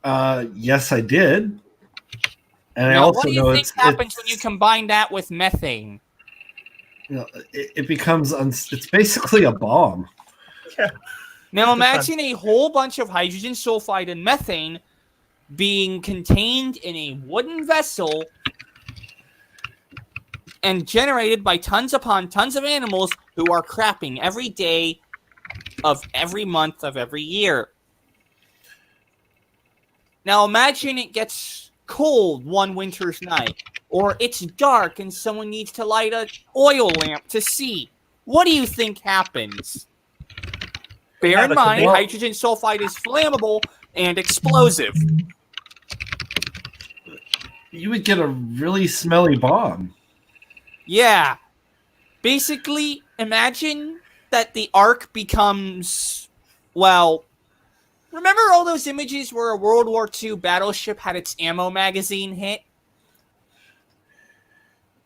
Speaker 4: Yes, I did. And I
Speaker 6: Now,
Speaker 4: also
Speaker 6: what do you
Speaker 4: know
Speaker 6: think happens when you combine that with methane?
Speaker 4: You know, it becomes it's basically a bomb.
Speaker 1: Yeah.
Speaker 6: Now imagine a whole bunch of hydrogen sulfide and methane being contained in a wooden vessel and generated by tons upon tons of animals who are crapping every day of every month of every year. Now imagine it gets cold one winter's night, or it's dark and someone needs to light an oil lamp to see. What do you think happens? Bear in mind, hydrogen sulfide is flammable and explosive.
Speaker 4: You would get a really smelly bomb.
Speaker 6: Yeah. Basically, imagine that the Ark becomes, well, remember all those images where a World War II battleship had its ammo magazine hit?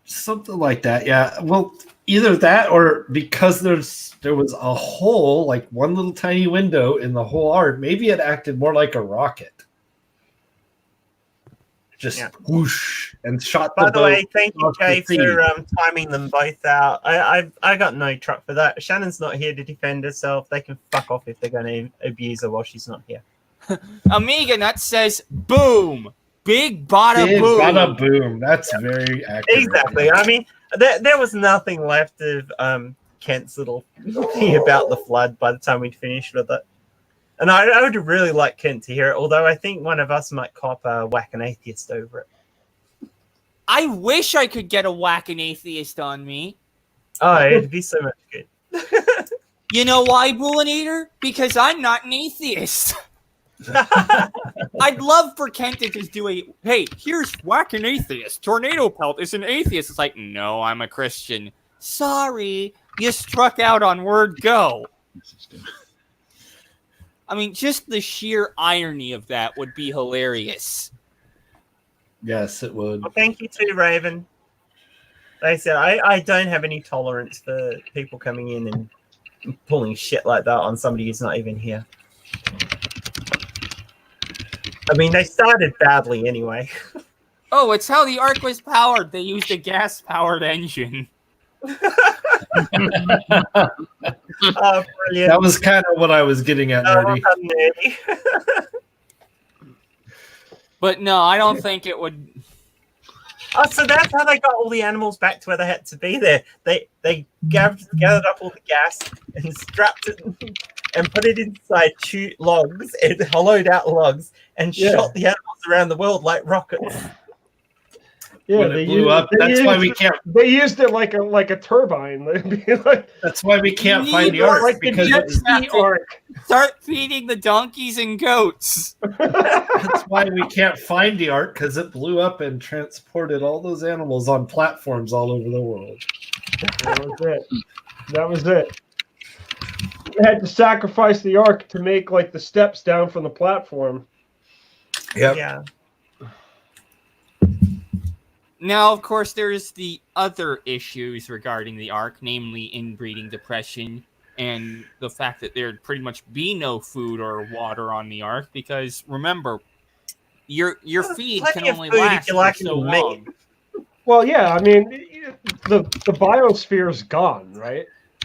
Speaker 4: Something like that, yeah. Well, either that or because there was a hole, like one little tiny window in the whole arc, maybe it acted more like a rocket. Just whoosh and shot the
Speaker 1: By the
Speaker 4: boat.
Speaker 1: way, thank you,
Speaker 4: across
Speaker 1: Jay,
Speaker 4: the sea.
Speaker 1: for timing them both out. I got no truck for that. Shannon's not here to defend herself. They can fuck off if they're going to abuse her while she's not here.
Speaker 6: Amiga Nut says, "Boom, big bada
Speaker 4: Big
Speaker 6: boom."
Speaker 4: bada boom. That's very accurate.
Speaker 1: Exactly. I mean, there was nothing left of Kent's little thing about the flood by the time we'd finished with it. And I would really like Kent to hear it, although I think one of us might cop a whack an atheist over it.
Speaker 6: I wish I could get a whack an atheist on me.
Speaker 1: Oh, it'd be so much good.
Speaker 6: You know why, Bullinator? Because I'm not an atheist. I'd love for Kent to just do hey, here's whack an atheist. Tornado Pelt is an atheist. It's like, no, I'm a Christian. Sorry, you struck out on word go. I mean, just the sheer irony of that would be hilarious.
Speaker 4: Yes, it would.
Speaker 1: Well, thank you too, Raven. Like I said, I don't have any tolerance for people coming in and pulling shit like that on somebody who's not even here. I mean, they started badly anyway.
Speaker 6: Oh, it's how the Ark was powered. They used a gas-powered engine.
Speaker 1: Oh, brilliant.
Speaker 4: That was kind of what I was getting at, nerdy.
Speaker 1: Nerdy.
Speaker 6: But no, I don't think it would.
Speaker 1: Oh, so that's how they got all the animals back to where they had to be there. They gathered up all the gas and strapped it and put it inside logs and hollowed out logs and shot the animals around the world like rockets.
Speaker 5: Yeah,
Speaker 4: When it blew up. That's why we can't.
Speaker 5: They used it like a turbine.
Speaker 4: That's why we can't find the ark,
Speaker 5: like
Speaker 4: because
Speaker 5: the jet ski arc.
Speaker 6: Start feeding the donkeys and goats.
Speaker 4: that's why we can't find the ark, because it blew up and transported all those animals on platforms all over the world.
Speaker 5: That was it. You had to sacrifice the ark to make like the steps down from the platform.
Speaker 4: Yep.
Speaker 1: Yeah.
Speaker 6: Now, of course, there's the other issues regarding the Ark, namely inbreeding depression and the fact that there'd pretty much be no food or water on the Ark, because remember, your feed can only last for so long.
Speaker 5: Well, yeah, I mean, the biosphere's gone, right?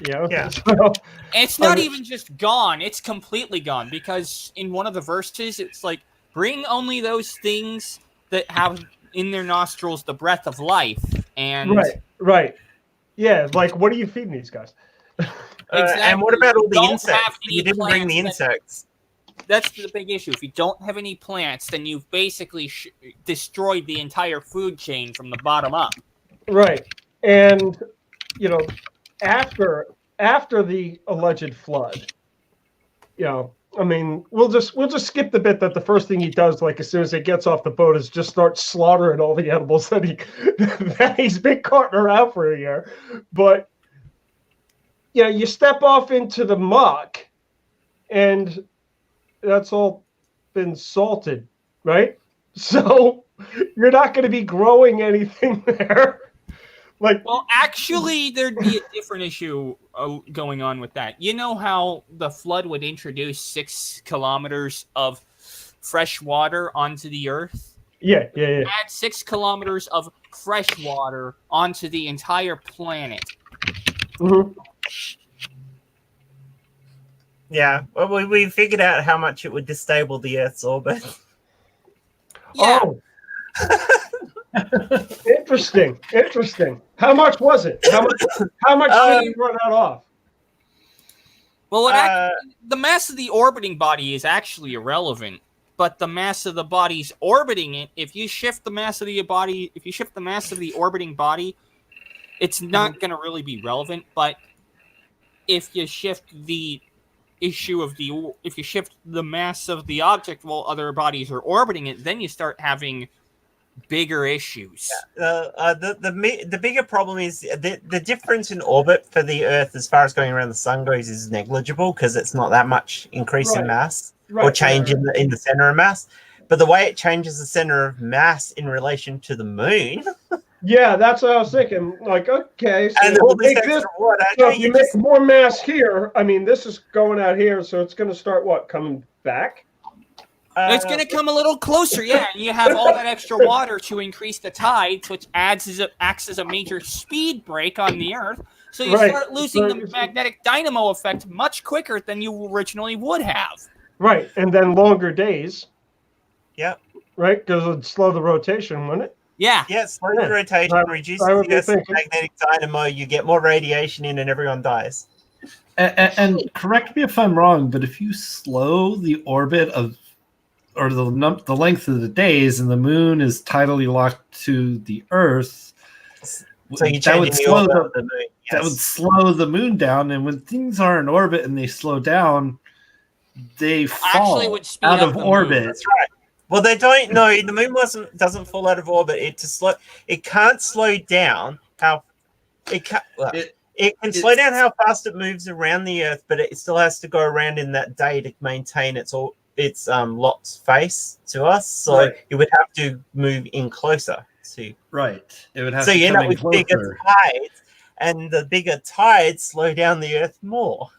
Speaker 1: Yeah.
Speaker 5: So,
Speaker 6: It's not even just gone; it's completely gone, because in one of the verses, it's like, bring only those things that have in their nostrils the breath of life. And
Speaker 5: right. Yeah, like, what are you feeding these guys?
Speaker 6: Exactly.
Speaker 1: And what about all the
Speaker 6: Don't
Speaker 1: insects?
Speaker 6: have any
Speaker 1: You didn't bring the
Speaker 6: plants
Speaker 1: insects.
Speaker 6: That's the big issue. If you don't have any plants, then you've basically destroyed the entire food chain from the bottom up.
Speaker 5: Right. And, after the alleged flood, I mean, we'll just skip the bit that the first thing he does, like as soon as he gets off the boat, is just start slaughtering all the animals that he's been carting around for a year. But you step off into the muck, and that's all been salted, right? So you're not going to be growing anything there.
Speaker 6: Well, actually, there'd be a different issue going on with that. You know how the flood would introduce 6 kilometers of fresh water onto the earth?
Speaker 5: Yeah.
Speaker 6: Add 6 kilometers of fresh water onto the entire planet.
Speaker 5: Mm-hmm.
Speaker 1: Yeah. Well, we figured out how much it would destabilize the Earth's orbit.
Speaker 6: Yeah.
Speaker 5: Oh. Interesting. How much was it? How much did he run out off?
Speaker 6: Well, the mass of the orbiting body is actually irrelevant, but the mass of the bodies orbiting it, if you shift the mass of the orbiting body, it's not going to really be relevant. But if you shift the mass of the object while other bodies are orbiting it, then you start having bigger issues.
Speaker 1: The bigger problem is the difference in orbit for the Earth as far as going around the sun goes is negligible, because it's not that much increase in mass or change in the center of mass. But the way it changes the center of mass in relation to the moon
Speaker 5: Yeah, that's what I was thinking. Like, okay, so
Speaker 1: And
Speaker 5: if
Speaker 1: all
Speaker 5: you
Speaker 1: this
Speaker 5: make this,
Speaker 1: extra water.
Speaker 5: so
Speaker 1: no,
Speaker 5: if you
Speaker 1: you
Speaker 5: make
Speaker 1: just
Speaker 5: more mass here, I mean, this is going out here, so it's going to start what, coming back?
Speaker 6: It's going to come a little closer, yeah. And you have all that extra water to increase the tides, which acts as a major speed break on the Earth. So you
Speaker 5: Right.
Speaker 6: start losing the magnetic dynamo effect much quicker than you originally would have.
Speaker 5: Right, and then longer days.
Speaker 1: Yep.
Speaker 5: Right, because it'd slow the rotation, wouldn't it?
Speaker 6: Yeah.
Speaker 1: Yeah, slow the
Speaker 5: Yeah.
Speaker 1: rotation,
Speaker 5: I
Speaker 1: reduces
Speaker 5: would be
Speaker 1: the
Speaker 5: thinking.
Speaker 1: magnetic dynamo, you get more radiation in and everyone dies.
Speaker 4: And correct me if I'm wrong, but if you slow the orbit of, or the length of the days, and the moon is tidally locked to the Earth,
Speaker 1: So you're
Speaker 4: that would
Speaker 1: changing the
Speaker 4: slow
Speaker 1: orbit
Speaker 4: the,
Speaker 1: of the moon.
Speaker 4: that would
Speaker 1: Yes.
Speaker 4: slow the moon down. And when things are in orbit and they slow down, they
Speaker 6: Actually,
Speaker 4: fall
Speaker 6: would speed
Speaker 4: out
Speaker 6: up
Speaker 4: of
Speaker 6: the
Speaker 4: orbit.
Speaker 6: moon.
Speaker 1: That's right. Well, they don't know. The moon doesn't fall out of orbit. It can't slow down how it can. Well, it can slow down how fast it moves around the Earth, but it still has to go around in that day to maintain its Lot's face to us. So
Speaker 4: Right.
Speaker 1: it would have to move in closer to.
Speaker 4: Right. It would have
Speaker 1: So
Speaker 4: to
Speaker 1: you end
Speaker 4: come
Speaker 1: up
Speaker 4: in
Speaker 1: with bigger
Speaker 4: closer.
Speaker 1: tides, and the bigger tides slow down the Earth more.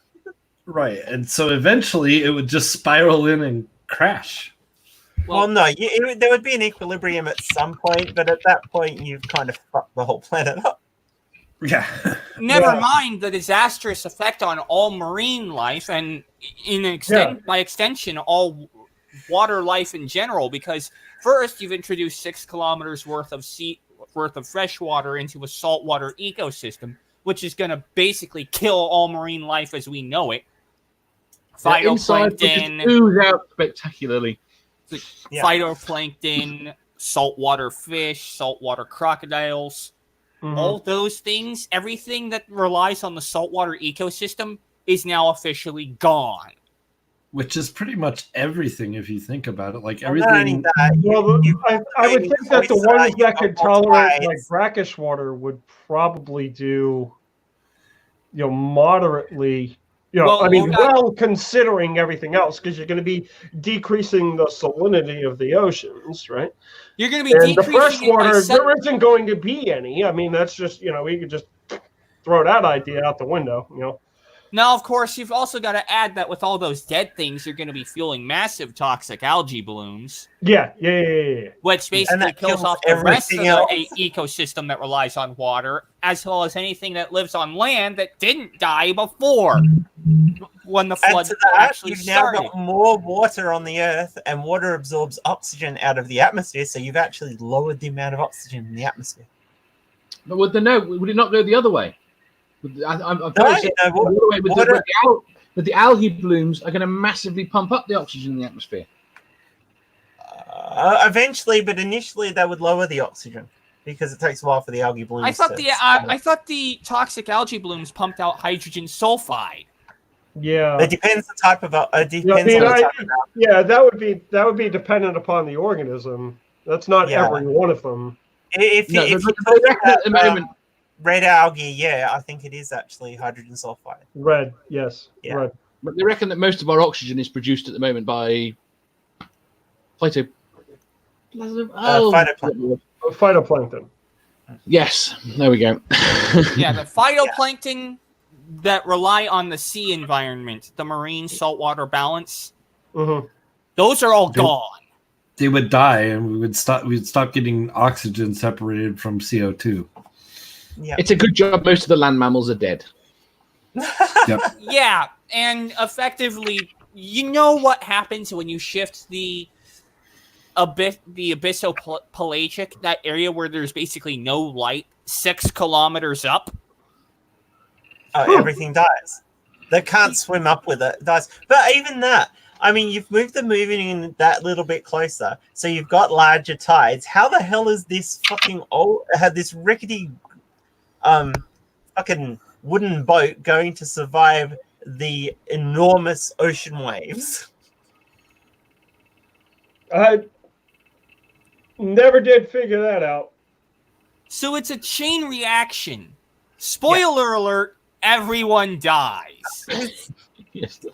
Speaker 4: Right. And so eventually it would just spiral in and crash.
Speaker 1: Well, no, there would be an equilibrium at some point, but at that point, you've kind of fucked the whole planet up.
Speaker 4: Yeah.
Speaker 6: Never mind the disastrous effect on all marine life and by extension, all water life in general, because first you've introduced 6 kilometers worth of fresh water into a saltwater ecosystem, which is going to basically kill all marine life as we know it. Phytoplankton,
Speaker 3: ooze out spectacularly.
Speaker 6: Phytoplankton, saltwater fish, saltwater crocodiles, all those things, everything that relies on the saltwater ecosystem is now officially gone.
Speaker 4: Which is pretty much everything if you think about it. Like
Speaker 1: Well, not only
Speaker 4: everything.
Speaker 1: that,
Speaker 5: I would think that the ones that could tolerate
Speaker 1: tides.
Speaker 5: like brackish water would probably do, moderately. Well, considering everything else, because you're going to be decreasing the salinity of the oceans, right?
Speaker 6: You're going to be decreasing
Speaker 5: the fresh water. There isn't going to be any. I mean, that's just we could just throw that idea out the window.
Speaker 6: Now, of course, you've also got to add that with all those dead things, you're going to be fueling massive toxic algae blooms.
Speaker 5: Yeah.
Speaker 6: Which basically kills off the rest of the ecosystem that relies on water, as well as anything that lives on land that didn't die before when the flood actually started.
Speaker 1: You've now got more water on the Earth, and water absorbs oxygen out of the atmosphere, so you've actually lowered the amount of oxygen in the atmosphere.
Speaker 3: But would it not go the other way? The algae blooms are going to massively pump up the oxygen in the atmosphere.
Speaker 1: Eventually, but initially they would lower the oxygen because it takes a while for the algae blooms.
Speaker 6: I thought the toxic algae blooms pumped out hydrogen sulfide.
Speaker 5: Yeah,
Speaker 1: it depends the type of.
Speaker 5: Yeah, that would be dependent upon the organism. That's not every one of them.
Speaker 1: If you talk about, at the moment. Red algae, I think it is actually hydrogen sulfide.
Speaker 5: Red, yes.
Speaker 1: Yeah.
Speaker 5: Red.
Speaker 3: But they reckon that most of our oxygen is produced at the moment by
Speaker 5: phytoplankton.
Speaker 3: Yes, there we go.
Speaker 6: Yeah, the phytoplankton that rely on the sea environment, the marine saltwater balance, those are all gone.
Speaker 4: They would die, and we'd stop getting oxygen separated from CO2.
Speaker 1: Yeah.
Speaker 3: It's a good job most of the land mammals are dead.
Speaker 4: Yep.
Speaker 6: Yeah, and effectively, you know what happens when you shift the abyssopelagic, that area where there's basically no light, 6 kilometers up?
Speaker 1: Everything dies. They can't swim up with it. Dies. But even that, I mean, you've moved the moving in that little bit closer, so you've got larger tides. How the hell is this had this rickety fucking wooden boat going to survive the enormous ocean waves?
Speaker 5: I never did figure that out.
Speaker 6: So it's a chain reaction. Spoiler alert, everyone dies.
Speaker 3: Yes.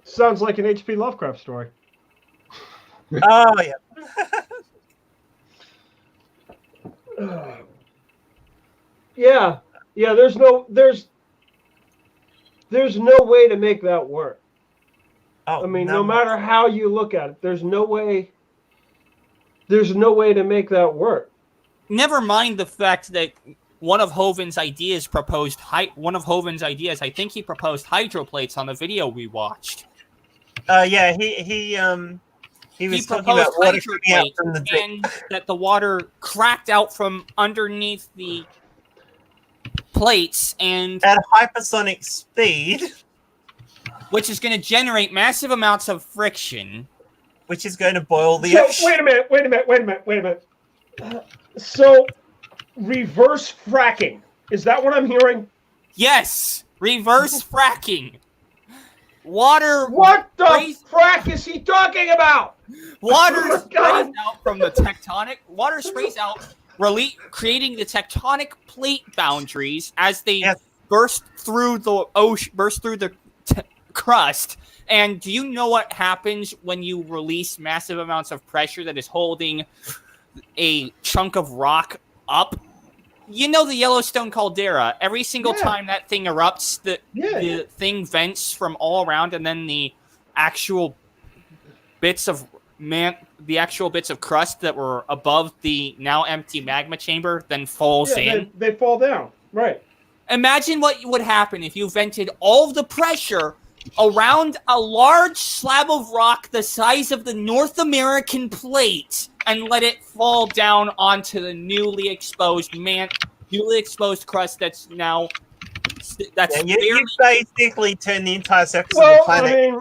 Speaker 5: Sounds like an H.P. Lovecraft story.
Speaker 1: Oh, yeah.
Speaker 5: Yeah. There's no way to make that work.
Speaker 1: Oh,
Speaker 5: I mean, no matter how you look at it, there's no way to make that work.
Speaker 6: Never mind the fact that one of Hoven's ideas, I think he proposed hydroplates on the video we watched.
Speaker 1: Yeah, he was talking about water coming out from the
Speaker 6: and that the water cracked out from underneath the plates and
Speaker 1: at hypersonic speed,
Speaker 6: which is going to generate massive amounts of friction,
Speaker 1: which is going to boil the ocean.
Speaker 5: Wait a minute. So, reverse fracking. Is that what I'm hearing?
Speaker 6: Yes, reverse fracking. Water.
Speaker 5: What the frack is he talking about?
Speaker 6: Water sprays out from the tectonic. Water sprays out, creating the tectonic plate boundaries as they burst through the ocean, crust. And do you know what happens when you release massive amounts of pressure that is holding a chunk of rock up? You know the Yellowstone caldera. Every single time that thing erupts, the thing vents from all around, and then the actual bits of crust that were above the now empty magma chamber then falls in.
Speaker 5: They fall down. Right.
Speaker 6: Imagine what would happen if you vented all of the pressure around a large slab of rock the size of the North American plate and let it fall down onto the newly exposed crust that's now
Speaker 1: you basically turn the entire surface of the planet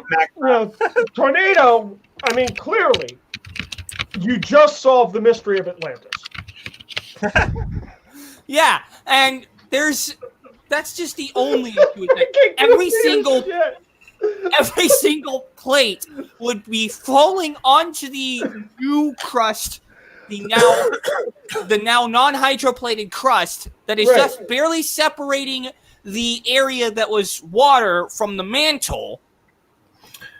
Speaker 5: tornado. I mean, clearly, you just solved the mystery of Atlantis.
Speaker 6: Yeah, and that's just the only issue. Every single plate would be falling onto the new crust, the now non-hydroplated crust that is just barely separating the area that was water from the mantle,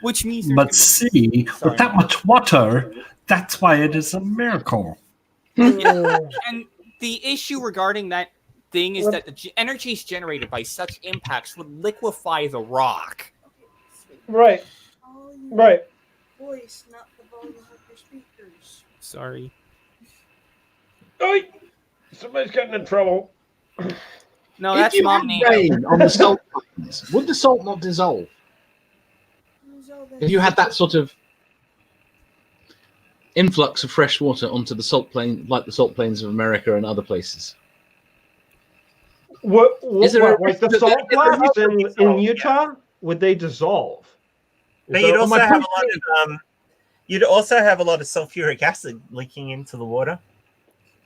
Speaker 6: which means.
Speaker 4: But with that much water, that's why it is a miracle.
Speaker 6: Yeah, and the issue regarding that thing is that the energies generated by such impacts would liquefy the rock.
Speaker 5: Right.
Speaker 7: Voice, not the volume of your speakers.
Speaker 6: Sorry.
Speaker 5: Oi! Somebody's getting in trouble.
Speaker 6: No, that's Mom Nina.
Speaker 3: Rain on the salt plains, would the salt not dissolve? If you had that sort of influx of fresh water onto the salt plain, like the salt plains of America and other places.
Speaker 5: Is there like the salt plains in Utah? Would they dissolve?
Speaker 1: But you'd also have a lot of sulfuric acid leaking into the water.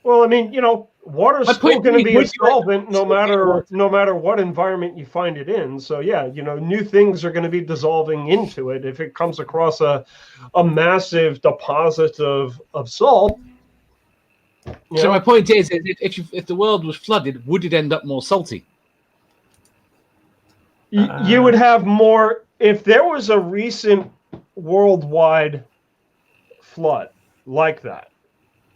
Speaker 5: Well, I mean, water's still going to be a solvent no matter what environment you find it in. So yeah, new things are going to be dissolving into it if it comes across a massive deposit of salt.
Speaker 3: So my point is, if the world was flooded, would it end up more salty?
Speaker 5: You would have more if there was a recent worldwide flood like that.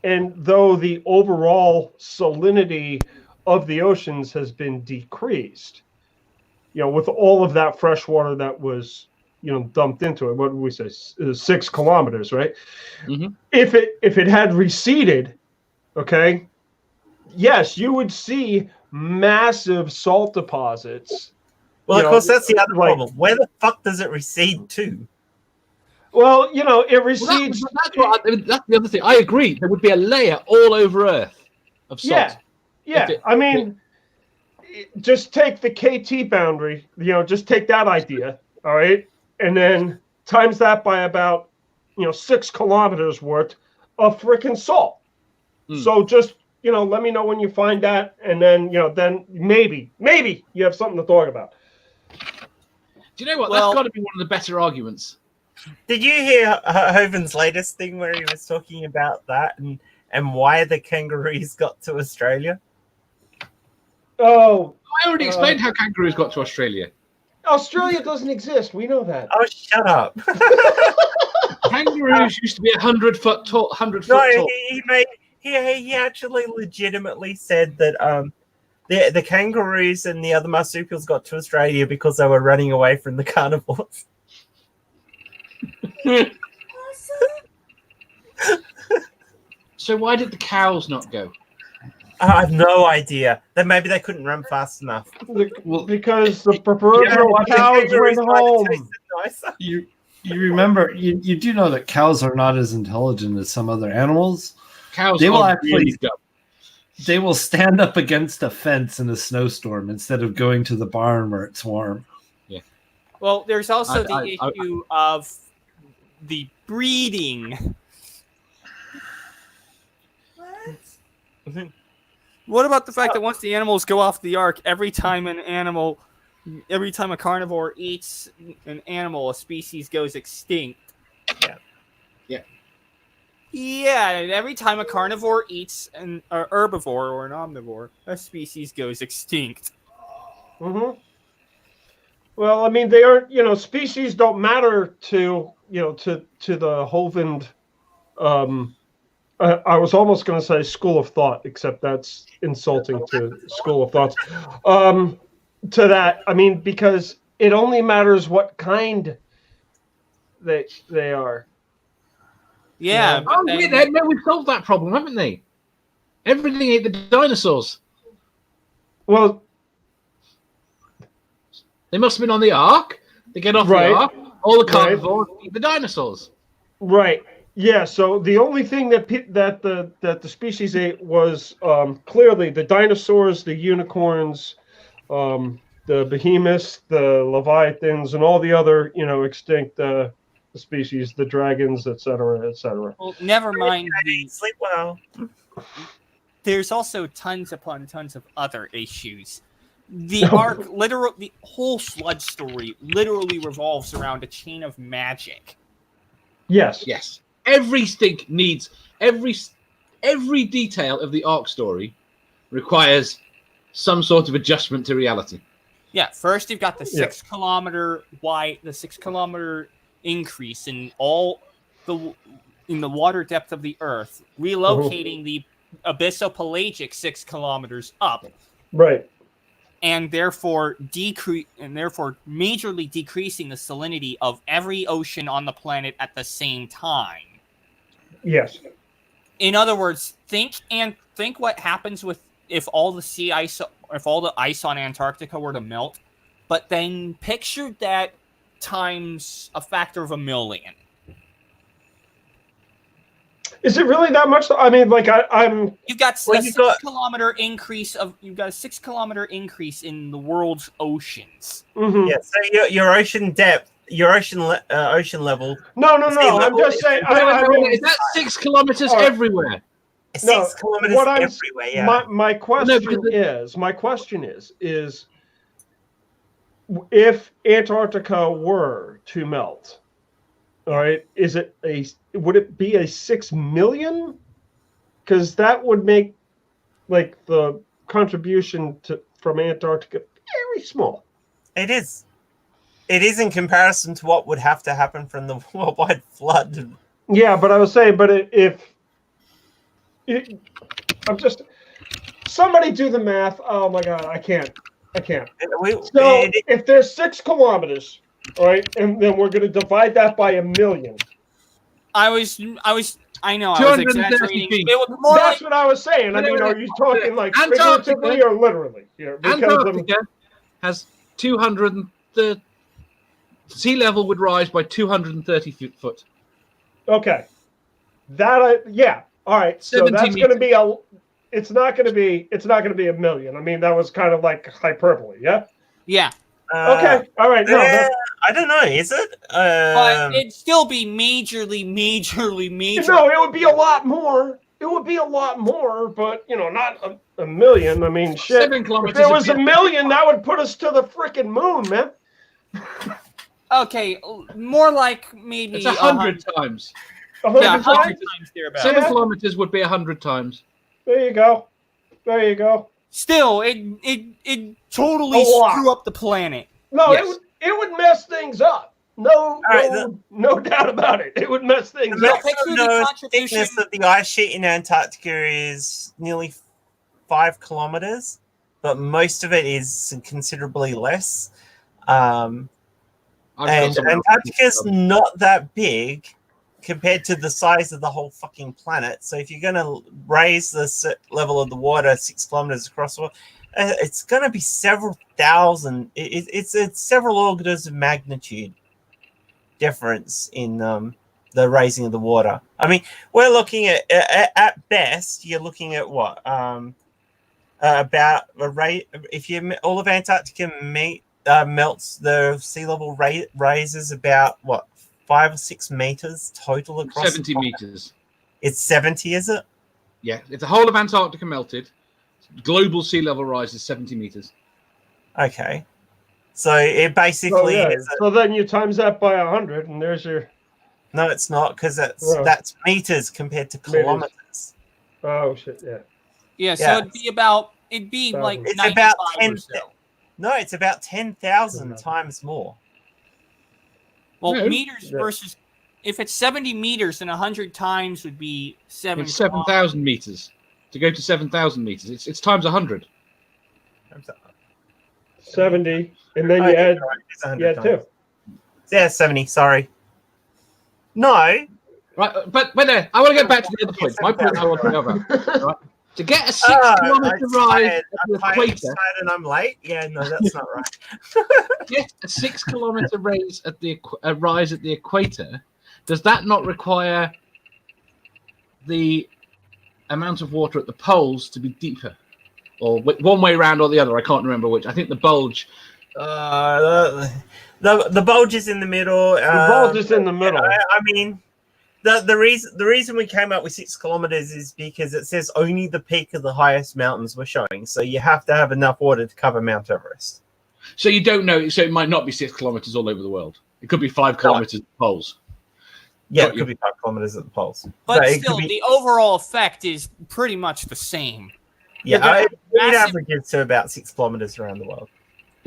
Speaker 5: And though the overall salinity of the oceans has been decreased, with all of that fresh water that was, dumped into it, what did we say, 6 kilometers, right?
Speaker 3: Mm-hmm.
Speaker 5: If it had receded, okay, yes, you would see massive salt deposits.
Speaker 1: Well, of course, that's the other problem. Where the fuck does it recede to?
Speaker 5: Well, it recedes.
Speaker 3: Well, that's the other thing. I agree. There would be a layer all over Earth of salt.
Speaker 5: Yeah. I mean, just take the KT boundary. Just take that idea. All right, and then times that by about 6 kilometers worth of freaking salt. So just let me know when you find that, and then then maybe you have something to talk about.
Speaker 3: Do you know what? That's got to be one of the better arguments.
Speaker 1: Did you hear Hoven's latest thing where he was talking about that and why the kangaroos got to Australia?
Speaker 5: Oh,
Speaker 3: I already explained how kangaroos got to Australia.
Speaker 5: Australia doesn't exist. We know that.
Speaker 1: Oh, shut up!
Speaker 3: Kangaroos used to be 100 foot tall. 100 foot tall.
Speaker 1: he actually legitimately said that the kangaroos and the other marsupials got to Australia because they were running away from the carnivores.
Speaker 3: So why did the cows not go?
Speaker 1: I have no idea. Then maybe they couldn't run fast enough.
Speaker 5: Because the proverbial cows went home.
Speaker 4: You remember you do know that cows are not as intelligent as some other animals.
Speaker 3: Cows
Speaker 4: They will
Speaker 3: are
Speaker 4: actually
Speaker 3: really dumb.
Speaker 4: they will stand up against a fence in a snowstorm instead of going to the barn where it's warm.
Speaker 6: Well, there's also the
Speaker 3: I-
Speaker 6: issue of the breeding. What about the fact that once the animals go off the ark, every time a carnivore eats an animal, a species goes extinct? Yeah, and every time a carnivore eats an herbivore or an omnivore, a species goes extinct.
Speaker 5: Mm-hmm. Well, I mean, they are, species don't matter to the Hovind. I was almost going to say school of thought, except that's insulting to school of thoughts. To that, I mean, because it only matters what kind they are.
Speaker 6: Yeah, but
Speaker 3: Oh, wait, we've solved that problem, haven't they? Everything ate the dinosaurs.
Speaker 5: Well,
Speaker 3: they must have been on the ark. They get off
Speaker 5: Right.
Speaker 3: the ark. All the
Speaker 5: Right.
Speaker 3: carnivores eat the dinosaurs.
Speaker 5: Right. Yeah. So the only thing that the species ate was clearly the dinosaurs, the unicorns, the behemoths, the leviathans, and all the other extinct species, the dragons, etc., etc.
Speaker 6: well, never mind.
Speaker 1: Sleep well.
Speaker 6: There's also tons upon tons of other issues. The arc, the whole flood story, literally revolves around a chain of magic.
Speaker 5: Yes.
Speaker 3: Yes. Everything needs every detail of the arc story requires some sort of adjustment to reality.
Speaker 6: Yeah, first you've got the 6 kilometer increase in the water depth of the Earth, relocating the abyssopelagic 6 kilometers up.
Speaker 5: Right.
Speaker 6: And therefore majorly decreasing the salinity of every ocean on the planet at the same time.
Speaker 5: Yes.
Speaker 6: In other words, think what happens if all the ice on Antarctica were to melt, but then picture that times a factor of 1 million.
Speaker 5: Is it really that much? I mean, like I'm.
Speaker 6: You've got a 6 kilometer increase in the world's oceans.
Speaker 5: Mm-hmm.
Speaker 1: Yeah. So your ocean depth, your ocean level.
Speaker 5: No. I'm just saying. I mean,
Speaker 3: is that 6 kilometers everywhere?
Speaker 1: 6 kilometers everywhere. Yeah.
Speaker 5: My question is if Antarctica were to melt, all right, would it be a 6 million? Because that would make like the contribution from Antarctica very small.
Speaker 1: It is. It is in comparison to what would have to happen from the worldwide flood.
Speaker 5: Yeah, but I was saying, somebody do the math. Oh my God, I can't. So if there's 6 kilometers, right, and then we're going to divide that by 1 million.
Speaker 6: I was exaggerating.
Speaker 5: That's what I was saying. I mean, are you talking like figuratively or literally?
Speaker 3: Antarctica has 200. Sea level would rise by 230 foot.
Speaker 5: Okay, all right. So that's going to be It's not going to be 1 million. I mean, that was kind of like hyperbole. Yeah.
Speaker 6: Yeah.
Speaker 5: Okay. All right. No,
Speaker 1: I don't know. Is it?
Speaker 6: But it'd still be majorly.
Speaker 5: No, it would be a lot more. But not a million. I mean, shit.
Speaker 3: 7 kilometers.
Speaker 5: If there was 1 million, that would put us to the freaking moon, man.
Speaker 6: Okay, more like maybe
Speaker 3: it's 100 times.
Speaker 5: 100
Speaker 6: 100
Speaker 5: times?
Speaker 6: times thereabouts.
Speaker 3: 7 kilometers would be 100 times.
Speaker 5: There you go.
Speaker 6: Still, it totally screw up the planet.
Speaker 5: No,
Speaker 6: yes.
Speaker 5: it would mess things up. No doubt about it. It would mess things
Speaker 1: The
Speaker 5: up.
Speaker 6: picture
Speaker 1: maximum
Speaker 6: the
Speaker 1: known
Speaker 6: contribution-
Speaker 1: thickness of the ice sheet in Antarctica is nearly 5 kilometers, but most of it is considerably less. And Antarctica's not that big compared to the size of the whole fucking planet. So if you're going to raise the level of the water 6 kilometers across the water, it's going to be several thousand. It's several orders of magnitude difference in the raising of the water. I mean, we're looking at best, you're looking at what? About a rate, if you all of Antarctica melts, the sea level raises about what, 5 or 6 meters total across
Speaker 3: 70 meters.
Speaker 1: It's 70, is it?
Speaker 3: Yeah, if the whole of Antarctica melted, global sea level rise is 70 meters.
Speaker 1: Okay, so it basically is.
Speaker 5: So then you times that by 100, and there's your.
Speaker 1: No, it's not, because that's meters compared to kilometers.
Speaker 5: Oh shit! Yeah.
Speaker 6: Yeah, so it'd be like
Speaker 1: it's
Speaker 6: 95
Speaker 1: about
Speaker 6: or
Speaker 1: 10.
Speaker 6: so.
Speaker 1: No, it's about 10,000 times more.
Speaker 6: Well,
Speaker 3: No.
Speaker 6: meters versus if it's 70 meters, then 100 times would be 7.
Speaker 3: It's 7,000 meters. To go to 7,000 meters, it's times 100.
Speaker 5: 70, and then you add 2.
Speaker 1: Yeah, 70. Sorry. No.
Speaker 3: Right, but there, I want to get back to the other point. My point I want to go over. Right? To get a 6-kilometer rise at the equator,
Speaker 1: and I'm late. Yeah, no, that's not right.
Speaker 3: get a 6-kilometer rise at the equator. Does that not require the amount of water at the poles to be deeper, or one way round or the other? I can't remember which. I think the bulge.
Speaker 1: The bulge is in the middle.
Speaker 5: The bulge is in the middle.
Speaker 1: I mean, the reason we came up with 6 kilometers is because it says only the peak of the highest mountains we're showing. So you have to have enough water to cover Mount Everest.
Speaker 3: So you don't know. So it might not be 6 kilometers all over the world. It could be 5 kilometers at the poles.
Speaker 1: Yeah, it could be 5 kilometers at the poles.
Speaker 6: But still, the overall effect is pretty much the same.
Speaker 1: Yeah, it averages to about 6 kilometers around the world.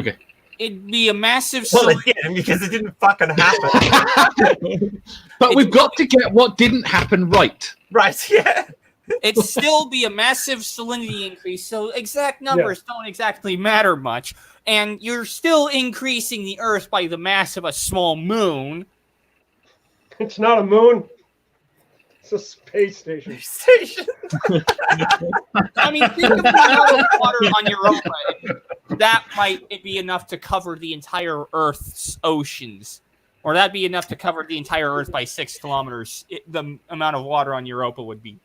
Speaker 3: Okay.
Speaker 6: It'd be a massive.
Speaker 1: Well, it didn't, because it didn't fucking happen.
Speaker 3: But we've got to get what didn't happen right.
Speaker 1: Right, yeah.
Speaker 6: It'd still be a massive salinity increase, so exact numbers don't exactly matter much. And you're still increasing the Earth by the mass of a small moon.
Speaker 5: It's not a moon. It's a space station.
Speaker 6: I mean, think of the amount of water on Europa. That might be enough to cover the entire Earth's oceans. Or that'd be enough to cover the entire Earth by 6 kilometers. The amount of water on Europa would be.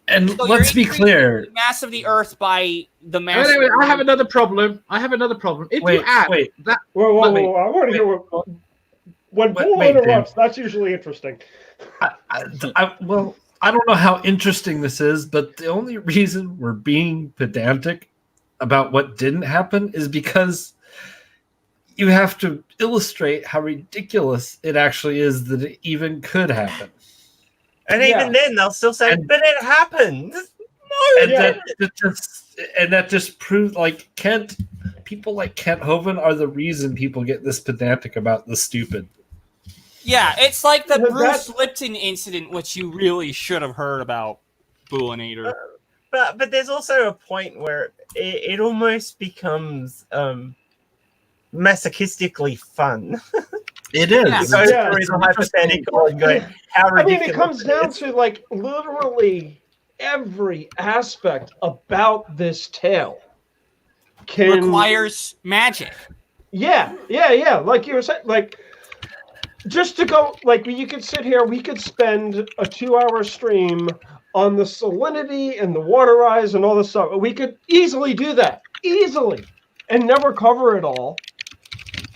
Speaker 4: And
Speaker 6: So
Speaker 4: let's be clear.
Speaker 6: The mass of the Earth by the mass.
Speaker 3: Anyway, I have another problem. If you add that.
Speaker 5: Whoa! I want to hear what. When Bull interrupts, that's usually interesting.
Speaker 4: Well, I don't know how interesting this is, but the only reason we're being pedantic about what didn't happen is because you have to illustrate how ridiculous it actually is that it even could happen.
Speaker 1: And even then, they'll still say, but it happened. No,
Speaker 4: And that just proves, like, people like Kent Hovind are the reason people get this pedantic about the stupid.
Speaker 6: Yeah, it's like the Bruce Lipton incident, which you really should have heard about, Bullinator.
Speaker 1: But there's also a point where it almost becomes masochistically fun.
Speaker 4: It is.
Speaker 6: Yeah.
Speaker 1: So it's hypothetical and going, how ridiculous.
Speaker 5: I mean, it comes down to, like, literally every aspect about this tale
Speaker 6: requires magic.
Speaker 5: Yeah. Like you were saying, like, just to go, like, you could sit here, we could spend a 2-hour stream on the salinity and the water rise and all this stuff. We could easily do that, and never cover it all.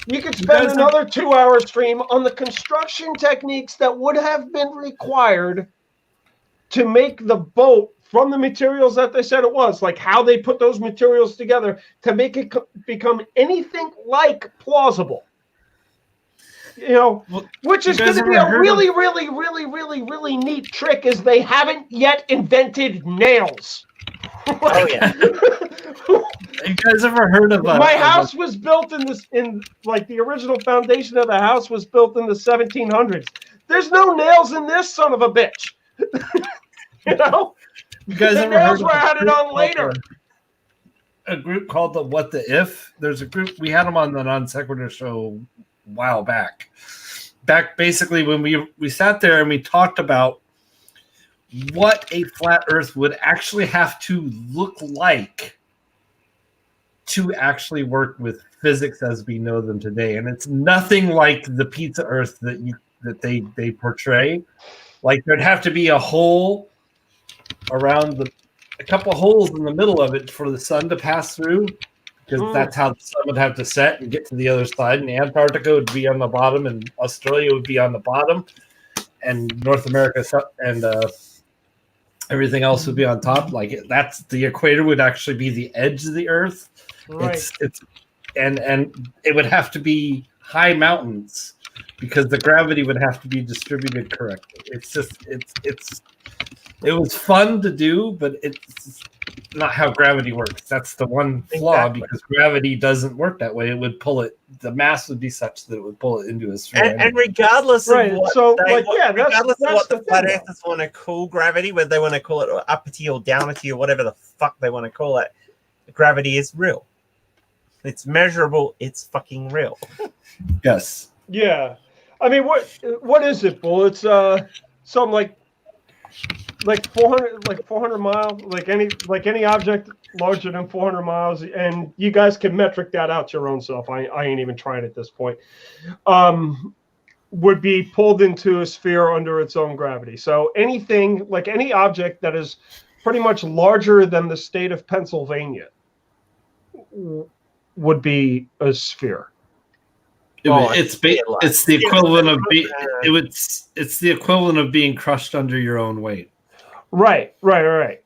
Speaker 5: You could spend another 2-hour stream on the construction techniques that would have been required to make the boat from the materials that they said it was, like how they put those materials together to make it become anything like plausible. You know, which is going to be a really neat trick, is they haven't yet invented nails.
Speaker 1: Oh, yeah.
Speaker 4: You guys ever heard of
Speaker 5: My house was built in like the original foundation of the house was built in the 1700s. There's no nails in this son of a bitch. You know,
Speaker 4: You guys
Speaker 5: the
Speaker 4: ever heard
Speaker 5: nails
Speaker 4: of
Speaker 5: were
Speaker 4: a
Speaker 5: added
Speaker 4: group
Speaker 5: on
Speaker 4: called
Speaker 5: later.
Speaker 4: A group called the What the If? There's a group, we had them on the Non Sequitur show a while back. Back basically when we sat there and we talked about what a flat earth would actually have to look like to actually work with physics as we know them today. And it's nothing like the pizza earth that they portray. Like there'd have to be a hole around a couple holes in the middle of it for the sun to pass through, because that's how the sun would have to set and get to the other side. And Antarctica would be on the bottom, and Australia would be on the bottom, and North America and everything else would be on top. Like that's the equator would actually be the edge of the Earth.
Speaker 5: Right.
Speaker 4: And it would have to be high mountains because the gravity would have to be distributed correctly. It was fun to do, but it's not how gravity works. That's the one flaw, because gravity doesn't work that way. It would pull it. The mass would be such that it would pull it into a sphere.
Speaker 1: And regardless of what, regardless of what the flat earthers want to call gravity, whether they want to call it uppity or downity or whatever the fuck they want to call it, gravity is real. It's measurable. It's fucking real.
Speaker 4: Yes.
Speaker 5: Yeah. I mean, what is it, Bull? It's something like 400 miles, like any object larger than 400 miles, and you guys can metric that out your own self. I ain't even trying at this point. Would be pulled into a sphere under its own gravity. So anything, like any object that is pretty much larger than the state of Pennsylvania would be a sphere.
Speaker 4: It's the equivalent of it's the equivalent of being crushed under your own weight. Right.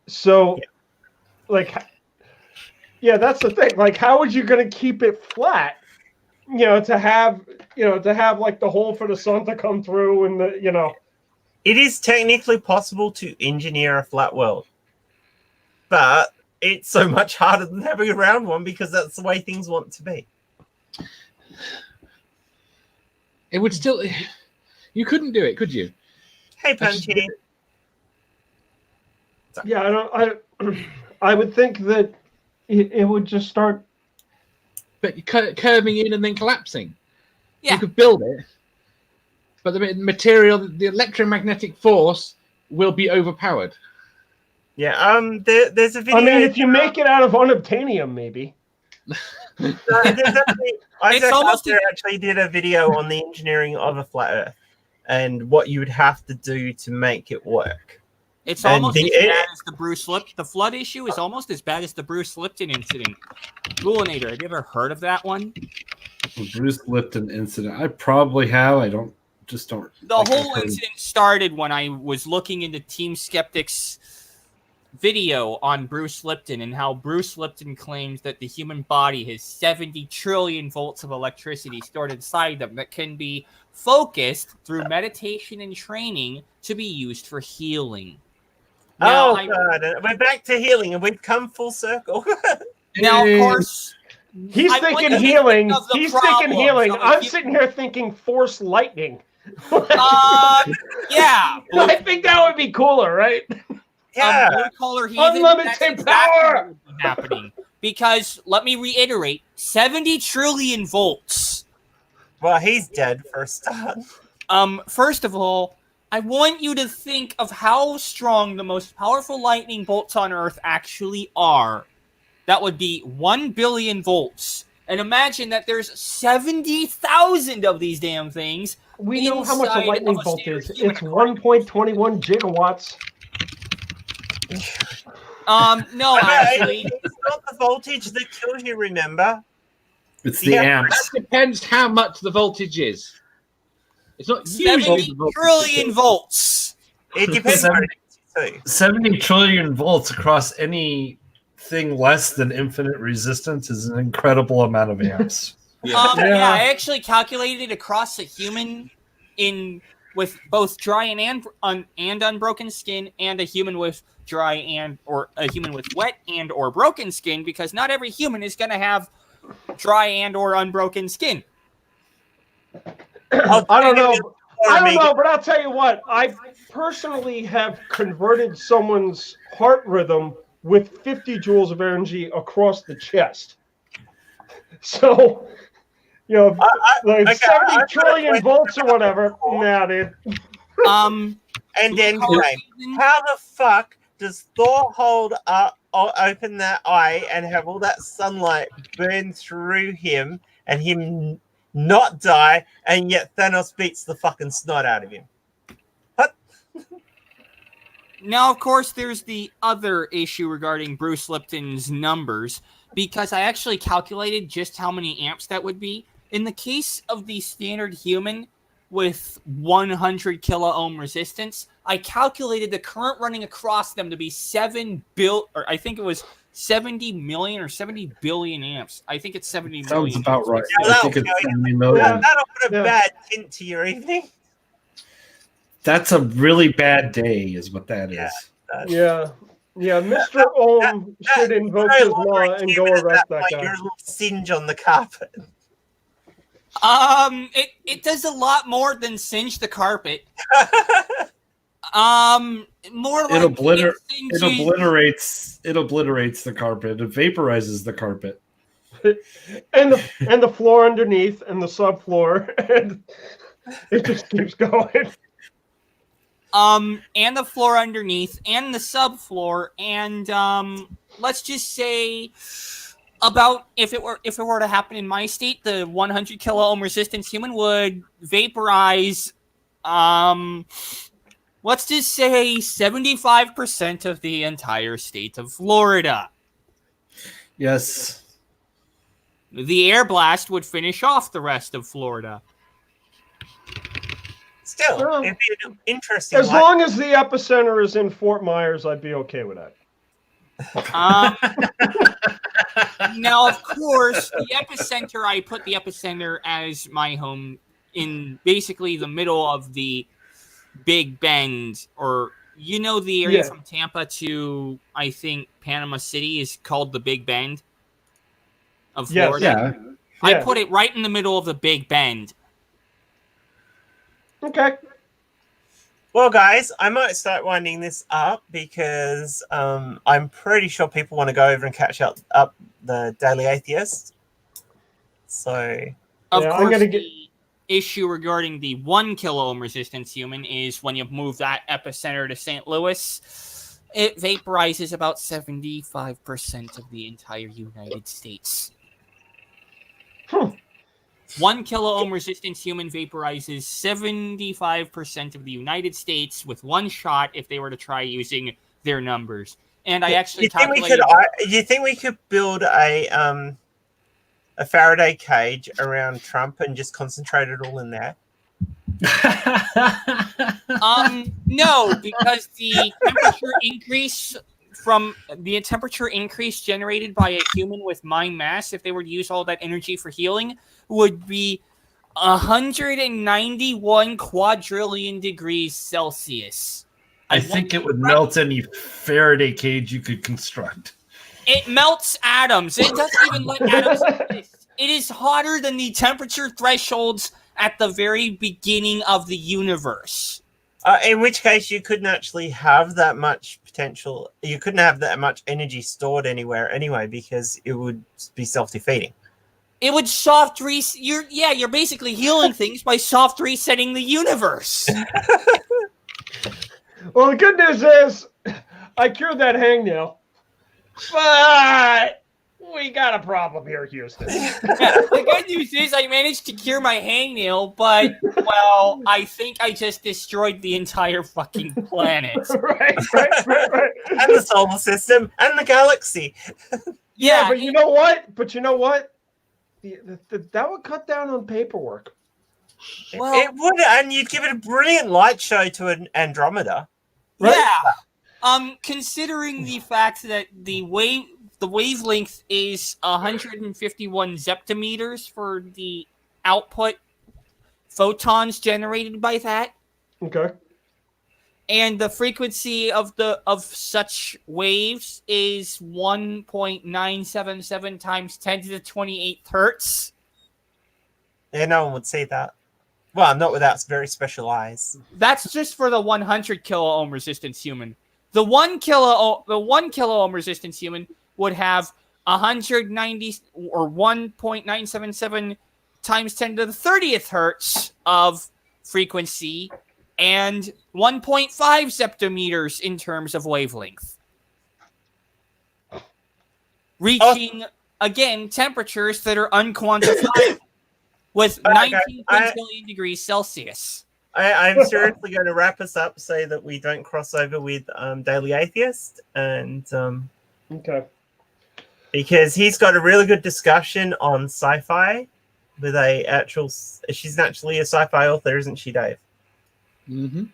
Speaker 4: So, that's the thing. Like, how are you going to keep it flat? To have like the hole for the sun to come through, and
Speaker 1: It is technically possible to engineer a flat world, but it's so much harder than having a round one because that's the way things want to be.
Speaker 3: It would still. You couldn't do it, could you?
Speaker 1: Hey, Punchy.
Speaker 5: Yeah, I would think that it would just start.
Speaker 3: But curving in and then collapsing.
Speaker 6: Yeah.
Speaker 3: You could build it, but the material, the electromagnetic force, will be overpowered.
Speaker 1: Yeah. There's a video.
Speaker 5: I mean, if you make it out of unobtainium, maybe.
Speaker 1: Isaac actually did a video on the engineering of a flat Earth and what you would have to do to make it work.
Speaker 6: It's almost as bad as the Bruce Lipton. The flood issue is almost as bad as the Bruce Lipton incident. Boolinator, have you ever heard of that one?
Speaker 4: The Bruce Lipton incident. I probably have. I don't.
Speaker 6: The whole incident started when I was looking into Team Skeptic's video on Bruce Lipton and how Bruce Lipton claims that the human body has 70 trillion volts of electricity stored inside them that can be focused through meditation and training to be used for healing.
Speaker 1: Now, God, we're back to healing and we've come full circle.
Speaker 6: Now, of course,
Speaker 5: he's thinking healing. I'm sitting here thinking force lightning.
Speaker 6: Yeah.
Speaker 5: I think that would be cooler, right?
Speaker 1: Yeah.
Speaker 5: Unlimited power
Speaker 6: happening. Because let me reiterate, 70 trillion volts.
Speaker 1: Well, he's dead for a start.
Speaker 6: First of all, I want you to think of how strong the most powerful lightning bolts on Earth actually are. That would be 1 billion volts. And imagine that there's 70,000 of these damn things.
Speaker 5: We know how much a lightning bolt is. It's 1.21 gigawatts.
Speaker 6: No, actually.
Speaker 1: It's not the voltage that kills you, remember?
Speaker 4: It's the amps.
Speaker 3: That depends how much the voltage is. It's not
Speaker 6: 70 trillion volts.
Speaker 1: It depends on it.
Speaker 4: 70 trillion volts across anything less than infinite resistance is an incredible amount of amps.
Speaker 6: Yeah, I actually calculated it across a human in with both dry and unbroken skin, and a human with or a human with wet and or broken skin, because not every human is going to have dry and or unbroken skin.
Speaker 5: I don't know. But I'll tell you what. I personally have converted someone's heart rhythm with 50 joules of energy across the chest. So, like 70 trillion volts or whatever. Nah, dude.
Speaker 1: And then, how the fuck does Thor hold up, or open that eye and have all that sunlight burn through him and him not die, and yet Thanos beats the fucking snot out of him? What?
Speaker 6: Now, of course, there's the other issue regarding Bruce Lipton's numbers, because I actually calculated just how many amps that would be. In the case of the standard human with 100 kilo ohm resistance, I calculated the current running across them to be 70 million or 70 billion amps. I think it's 70 million.
Speaker 4: Sounds about right.
Speaker 1: Yeah,
Speaker 4: I think it's 70 million.
Speaker 1: That'll put a bad tint to your evening.
Speaker 4: That's a really bad day, is what that is.
Speaker 5: Yeah. Yeah, Mr. Ohm should invoke his law and go arrest that guy.
Speaker 1: Your little singe on the carpet.
Speaker 6: It does a lot more than singe the carpet. More like
Speaker 4: it obliterates the carpet. It vaporizes the carpet.
Speaker 5: and the floor underneath and the subfloor, and it just keeps going.
Speaker 6: And the floor underneath and the subfloor, and let's just say about if it were to happen in my state, the 100 kilo ohm resistance human would vaporize let's just say 75% of the entire state of Florida.
Speaker 4: Yes.
Speaker 6: The air blast would finish off the rest of Florida.
Speaker 1: Still, it'd be an interesting.
Speaker 5: As long as the epicenter is in Fort Myers, I'd be okay with that.
Speaker 6: Now, of course, the epicenter, I put the epicenter as my home in basically the middle of the Big Bend, or the area from Tampa to, I think, Panama City is called the Big Bend of Florida.
Speaker 4: Yeah.
Speaker 6: I put it right in the middle of the Big Bend.
Speaker 5: Okay.
Speaker 1: Well, guys, I might start winding this up because I'm pretty sure people want to go over and catch up the Daily Atheist. So,
Speaker 6: of course, the issue regarding the 1 kilo ohm resistance human is when you move that epicenter to St. Louis, it vaporizes about 75% of the entire United States. 1 kilo ohm resistance human vaporizes 75% of the United States with one shot if they were to try using their numbers. And I actually calculated...
Speaker 1: You think we could build a Faraday cage around Trump and just concentrate it all in there?
Speaker 6: No, because the temperature increase generated by a human with mind mass, if they were to use all that energy for healing, would be 191 quadrillion degrees Celsius.
Speaker 4: I think it would melt any Faraday cage you could construct.
Speaker 6: It melts atoms. It doesn't even let atoms exist. It is hotter than the temperature thresholds at the very beginning of the universe.
Speaker 1: In which case, you couldn't actually have that much potential. You couldn't have that much energy stored anywhere anyway, because it would be self-defeating.
Speaker 6: It would soft reset. You're basically healing things by soft resetting the universe.
Speaker 5: Well, the good news is I cured that hangnail, but we got a problem here, Houston.
Speaker 6: The good news is I managed to cure my hangnail, but, well, I think I just destroyed the entire fucking planet.
Speaker 5: Right.
Speaker 1: And the solar system and the galaxy.
Speaker 5: Yeah, but you know what? That would cut down on paperwork.
Speaker 1: Well, it would, and you'd give it a brilliant light show to an Andromeda.
Speaker 5: Right?
Speaker 6: Yeah. Considering the fact that the wavelength is 151 zeptometers for the output photons generated by that.
Speaker 5: Okay.
Speaker 6: And the frequency of such waves is 1.977 times 10 to the 28th hertz.
Speaker 1: Yeah, no one would say that. Well, not without very special eyes.
Speaker 6: That's just for the 100 kilo ohm resistance human. The 1 kilo ohm resistance human would have 190 or 1.977 times 10 to the 30th hertz of frequency and 1.5 septometers in terms of wavelength. Reaching, again, temperatures that are unquantifiable with 19 quintillion degrees Celsius.
Speaker 1: I'm seriously going to wrap us up so that we don't cross over with Daily Atheist. And
Speaker 5: Okay.
Speaker 1: because he's got a really good discussion on sci-fi with she's actually a sci-fi author, isn't she, Dave?
Speaker 3: Mm-hmm.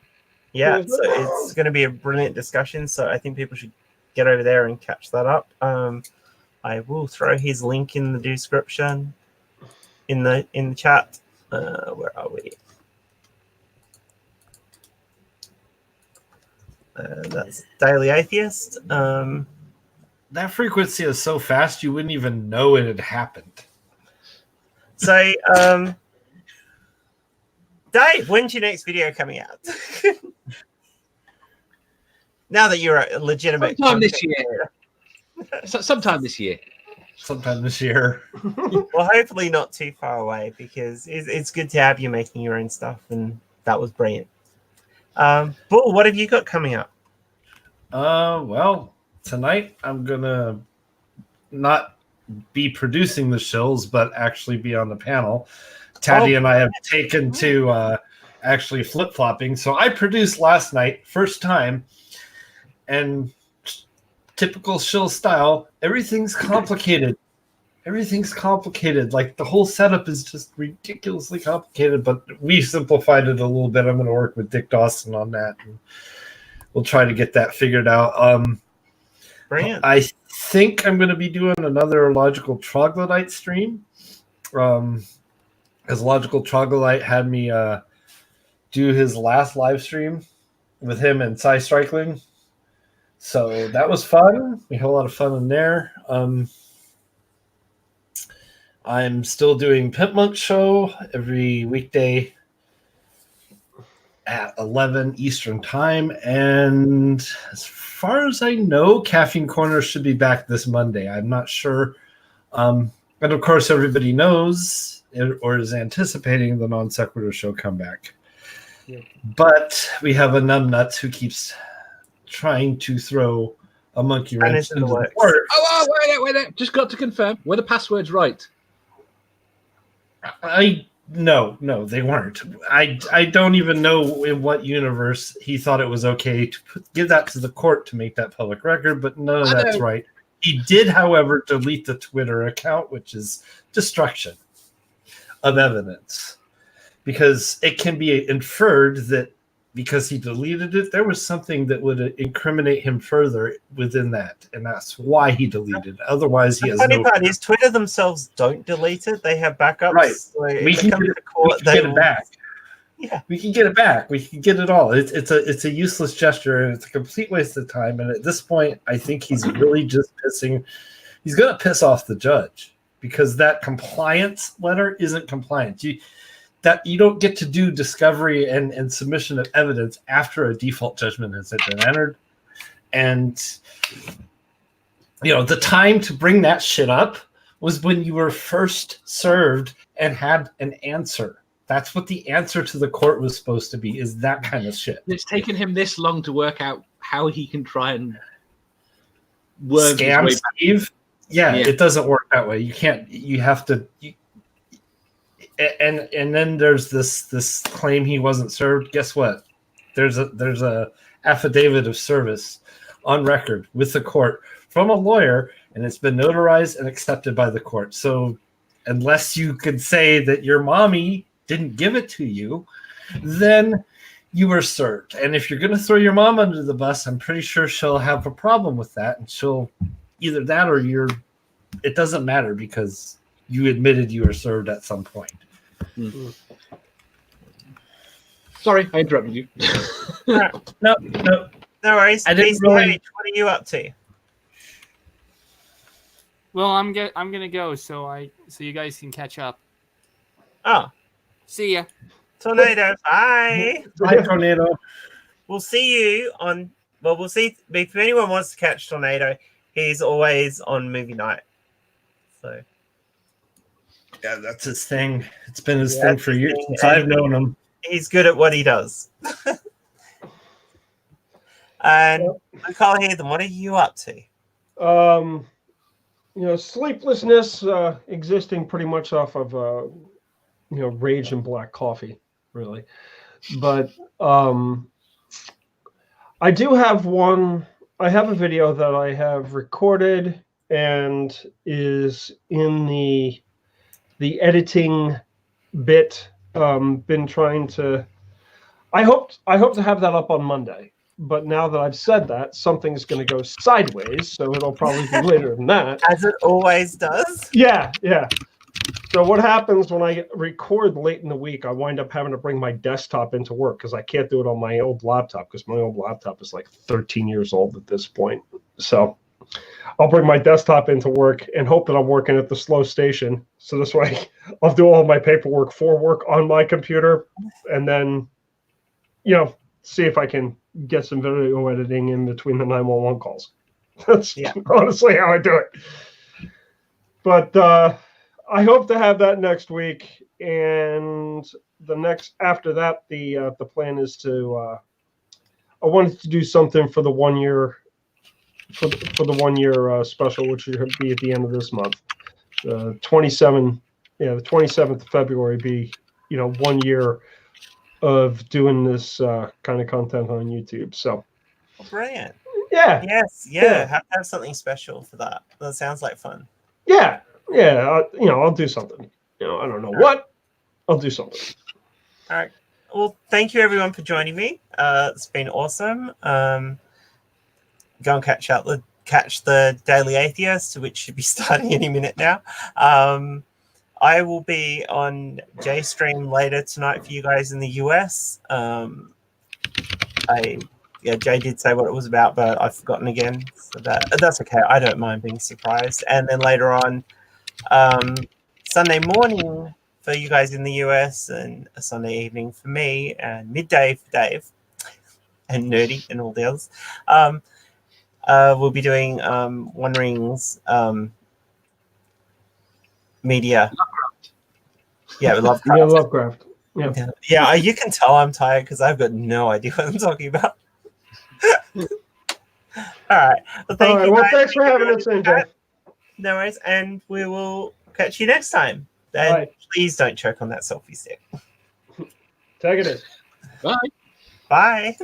Speaker 1: Yeah, so it's going to be a brilliant discussion. So I think people should get over there and catch that up. I will throw his link in the description, in the chat. Where are we? That's Daily Atheist.
Speaker 4: That frequency is so fast you wouldn't even know it had happened.
Speaker 1: So, Dave, when's your next video coming out? Now that you're a legitimate
Speaker 3: Sometime this year.
Speaker 1: creator.
Speaker 3: Sometime this year.
Speaker 4: Sometime this year.
Speaker 1: Well, hopefully not too far away, because it's good to have you making your own stuff, and that was brilliant. Bull, what have you got coming up?
Speaker 4: Well, tonight I'm gonna not be producing the shills, but actually be on the panel. Taddy and I have taken to actually flip-flopping. So I produced last night, first time, and typical shill style, everything's complicated. Everything's complicated. Like, the whole setup is just ridiculously complicated, but we simplified it a little bit. I'm going to work with Dick Dawson on that, and we'll try to get that figured out.
Speaker 1: Brilliant.
Speaker 4: I think I'm going to be doing another Logical Troglodyte stream. As Logical Troglodyte had me do his last live stream with him and Cy Strikeling. So that was fun. We had a lot of fun in there. I'm still doing Pimp Monk Show every weekday at 11 Eastern Time. And as far as I know, Caffeine Corner should be back this Monday. I'm not sure. And of course, everybody knows or is anticipating the Non Sequitur Show comeback.
Speaker 5: Yeah.
Speaker 4: But we have a numbnuts who keeps trying to throw a monkey wrench into the works.
Speaker 3: Oh, wait. Just got to confirm. Were the passwords right?
Speaker 4: No, they weren't. I don't even know in what universe he thought it was okay to give that to the court to make that public record, but none of that's right. He did, however, delete the Twitter account, which is destruction of evidence, because it can be inferred that because he deleted it, there was something that would incriminate him further within that, and that's why he deleted it. Otherwise, he has no...
Speaker 1: The funny part is Twitter themselves don't delete it. They have backups.
Speaker 4: Right.
Speaker 1: So
Speaker 4: We can get it back.
Speaker 1: Yeah.
Speaker 4: We can get it back. We can get it all. It's a useless gesture, and it's a complete waste of time. And at this point, I think he's really just pissing... He's going to piss off the judge, because that compliance letter isn't compliant. You don't get to do discovery and submission of evidence after a default judgment has been entered. And, the time to bring that shit up was when you were first served and had an answer. That's what the answer to the court was supposed to be, is that kind of shit.
Speaker 3: It's taken him this long to work out how he can try and worm
Speaker 4: scam
Speaker 3: his way
Speaker 4: Steve. Yeah, it doesn't work that way. You can't. You have to. And then there's this claim he wasn't served. Guess what? There's a affidavit of service on record with the court from a lawyer, and it's been notarized and accepted by the court. So unless you could say that your mommy didn't give it to you, then you were served. And if you're going to throw your mom under the bus, I'm pretty sure she'll have a problem with that, and she'll either that or it doesn't matter, because you admitted you were served at some point.
Speaker 3: Sorry, I interrupted you.
Speaker 4: No,
Speaker 1: No worries.
Speaker 4: I didn't
Speaker 1: Beastie
Speaker 4: really-
Speaker 1: H, what are you up to?
Speaker 6: Well, I'm gonna go so you guys can catch up.
Speaker 1: Oh,
Speaker 6: See ya.
Speaker 1: Tornado. Bye.
Speaker 4: Hi, Tornado.
Speaker 1: We'll see you on. Well, we'll see if anyone wants to catch Tornado. He's always on movie night. So
Speaker 4: Yeah, that's his thing. It's been his
Speaker 1: Yeah,
Speaker 4: thing
Speaker 1: that's
Speaker 4: for
Speaker 1: his
Speaker 4: years
Speaker 1: thing,
Speaker 4: since
Speaker 1: and
Speaker 4: I've known him.
Speaker 1: he's good at what he does. And Carl Heathen, what are you up to?
Speaker 5: Sleeplessness existing pretty much off of rage and black coffee, really. But I do have one. I have a video that I have recorded and is in the editing bit. Been trying to. I hope to have that up on Monday. But now that I've said that, something's going to go sideways, so it'll probably be later than that.
Speaker 1: As it always does.
Speaker 5: Yeah. So what happens when I record late in the week, I wind up having to bring my desktop into work because I can't do it on my old laptop because my old laptop is like 13 years old at this point. So I'll bring my desktop into work and hope that I'm working at the slow station. So this way I'll do all my paperwork for work on my computer and then, see if I can get some video editing in between the 911 calls. That's honestly how I do it. But I hope to have that next week, and after that, the plan is to I wanted to do something for the 1 year for the 1 year special, which should be at the end of this month. The 27th of February be 1 year of doing this kind of content on YouTube. So
Speaker 1: Brilliant.
Speaker 5: yeah,
Speaker 1: Have something special for that. That sounds like fun.
Speaker 5: yeah. I'll do something. I don't know what. I'll do something.
Speaker 1: All right. Well, thank you everyone for joining me. It's been awesome. Go and catch the Daily Atheist, which should be starting any minute now. I will be on JStream later tonight for you guys in the US. Jay did say what it was about, but I've forgotten again. So that's okay. I don't mind being surprised. And then later on, Sunday morning for you guys in the US, and a Sunday evening for me, and midday for Dave, and Nerdy, and all the others. We'll be doing One Ring's media. Yeah, we love
Speaker 5: Lovecraft.
Speaker 1: Yeah, you can tell I'm tired because I've got no idea what I'm talking about. All right. Well, thank you.
Speaker 5: Thanks for having us in, Jeff.
Speaker 1: No worries, and we will catch you next time. And please don't choke on that selfie stick.
Speaker 5: Take it in.
Speaker 3: Bye.
Speaker 1: Bye.